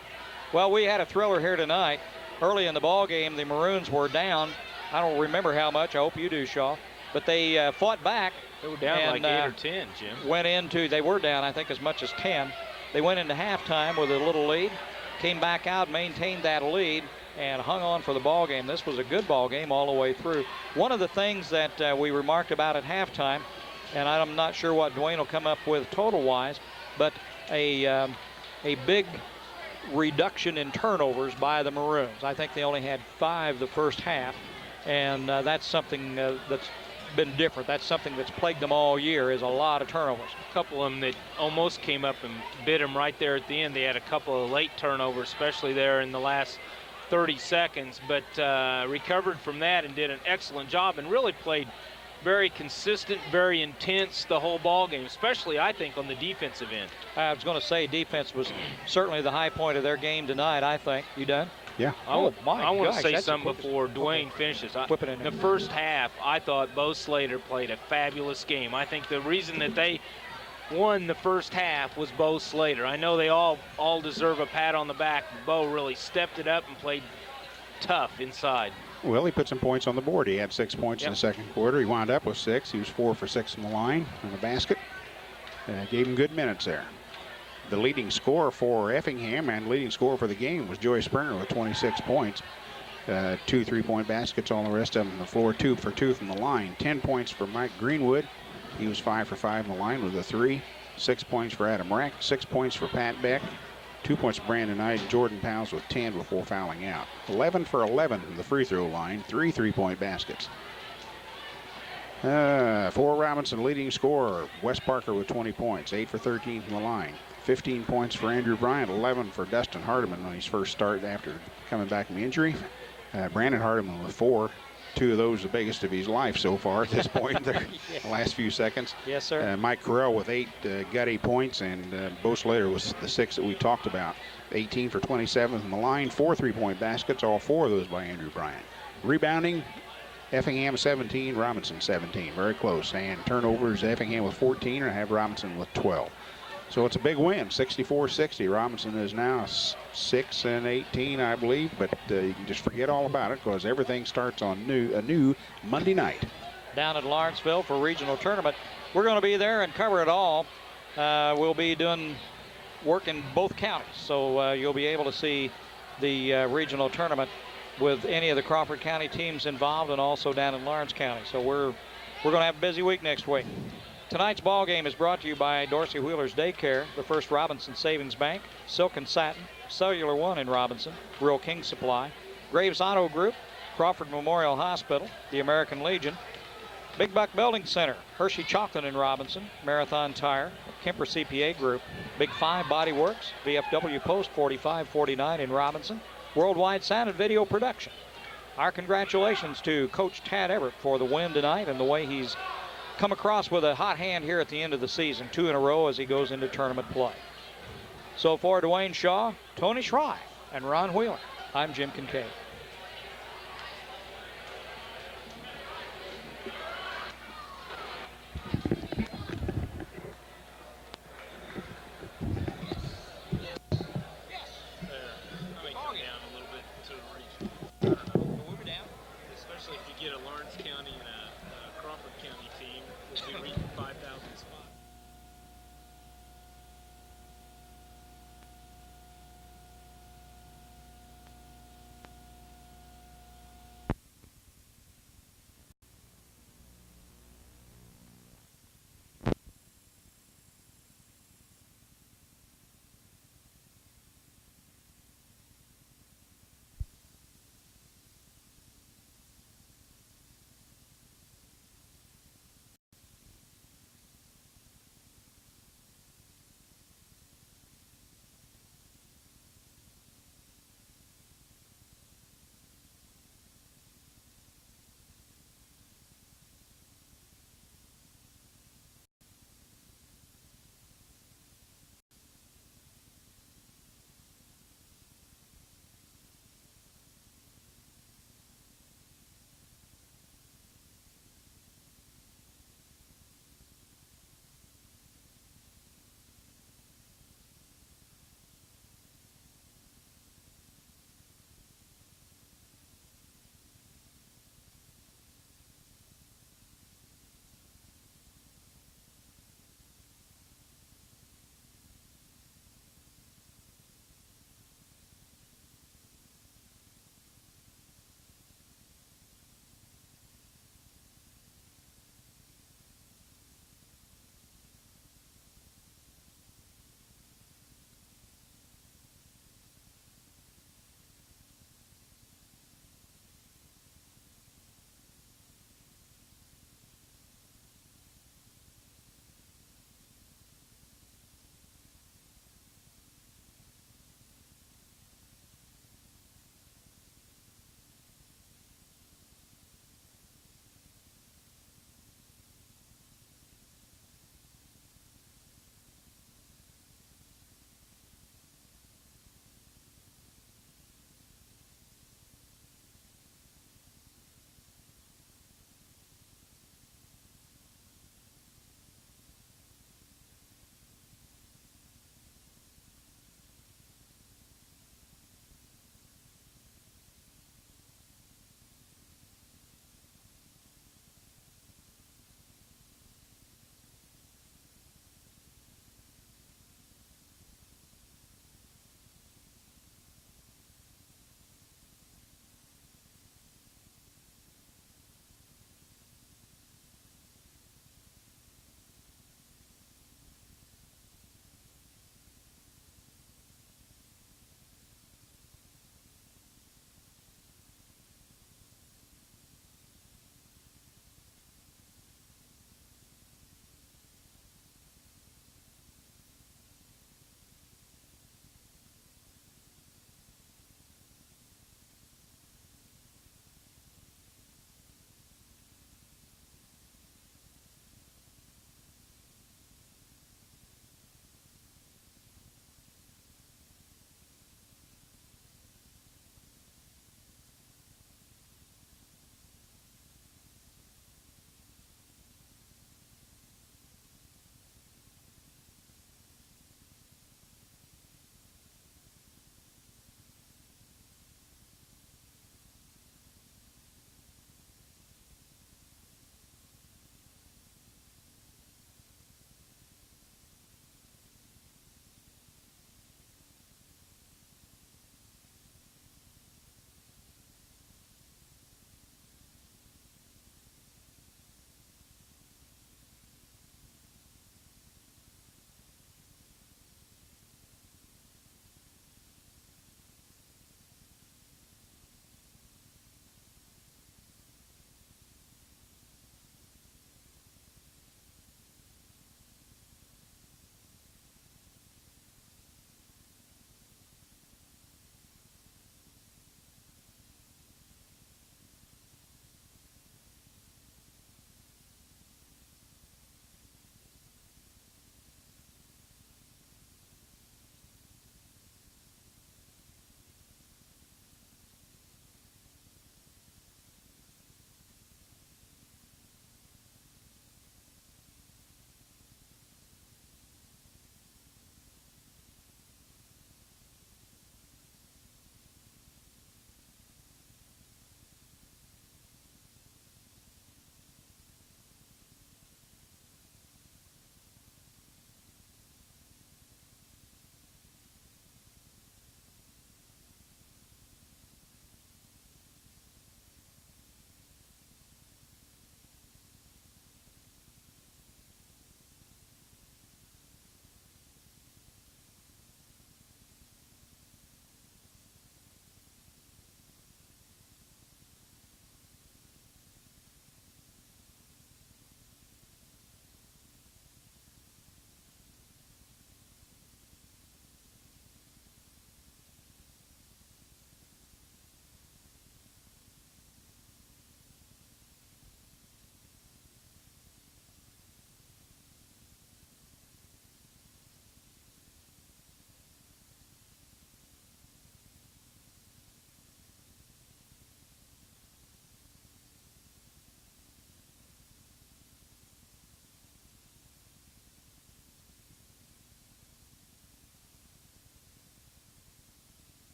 Speaker 1: Well, we had a thriller here tonight. Early in the ball game, the Maroons were down. I don't remember how much. I hope you do, Shaw. But they fought back.
Speaker 6: They were down
Speaker 1: and,
Speaker 6: like 8 or 10, Jim.
Speaker 1: They were down, I think, as much as 10. They went into halftime with a little lead, came back out, maintained that lead, and hung on for the ball game. This was a good ball game all the way through. One of the things that we remarked about at halftime, and I'm not sure what Dwayne will come up with total-wise, but a big reduction in turnovers by the Maroons. I think they only had 5 the first half, and that's something that's been different. That's something that's plagued them all year, is a lot of turnovers.
Speaker 6: A couple of them that almost came up and bit them right there at the end. They had a couple of late turnovers, especially there in the last 30 seconds, but recovered from that and did an excellent job and really played very consistent, very intense the whole ball game, especially I think on the defensive end.
Speaker 1: I was going to say defense was certainly the high point of their game tonight, I think. You done?
Speaker 2: Yeah.
Speaker 6: I want to say
Speaker 1: that's
Speaker 6: something before Dwayne finishes.
Speaker 1: Whip it in there.
Speaker 6: The first half, I thought Bo Slater played a fabulous game. I think the reason that they won the first half was Bo Slater. I know they all deserve a pat on the back. Bo really stepped it up and played tough inside.
Speaker 2: Well, he put some points on the board. He had 6 points in the second quarter. He wound up with 6. He was 4 for 6 from the line in the basket. Gave him good minutes there. The leading scorer for Effingham and leading scorer for the game was Joey Springer with 26 points. 2 3-point baskets, all the rest of them on the floor. 2 for 2 from the line. 10 points for Mike Greenwood. He was 5 for 5 in the line with a 3. 6 points for Adam Reck. 6 points for Pat Beck. 2 points for Brandon Knight. Jordan Powell with 10 before fouling out. 11 for 11 from the free throw line. 3 3-point baskets. For Robinson, leading scorer, Wes Parker with 20 points. 8 for 13 from the line. 15 points for Andrew Bryant. 11 for Dustin Hardiman on his first start after coming back from injury. Brandon Hardiman with 4. 2 of those the biggest of his life so far at this point. The last few seconds.
Speaker 1: Yes, sir.
Speaker 2: Mike Correll with 8 gutty points, and Bo Slater was the 6 that we talked about. 18 for 27 from the line. 4 3-point baskets, all 4 of those by Andrew Bryant. Rebounding, Effingham 17, Robinson 17. Very close. And turnovers, Effingham with 14, and I have Robinson with 12. So it's a big win, 64-60. Robinson is now 6 and 18, I believe, but you can just forget all about it because everything starts on a new Monday night.
Speaker 1: Down at Lawrenceville for regional tournament. We're going to be there and cover it all. We'll be doing work in both counties, so you'll be able to see the regional tournament with any of the Crawford County teams involved, and also down in Lawrence County. So we're going to have a busy week next week. Tonight's ball game is brought to you by Dorsey Wheeler's Daycare, the First Robinson Savings Bank, Silk and Satin, Cellular One in Robinson, Rural King Supply, Graves Auto Group, Crawford Memorial Hospital, the American Legion, Big Buck Building Center, Hershey Chocolate in Robinson, Marathon Tire, Kemper CPA Group, Big 5 Body Works, VFW Post 4549 in Robinson, Worldwide Sound and Video Production. Our congratulations to Coach Tad Everett for the win tonight and the way he's come across with a hot hand here at the end of the season, 2 in a row as he goes into tournament play. So for Dwayne Shaw, Tony Schry, and Ron Wheeler, I'm Jim Kincaid.
Speaker 6: Especially if you get a Lawrence County and a Crawford County team, we'll be reaching 5,000 spots.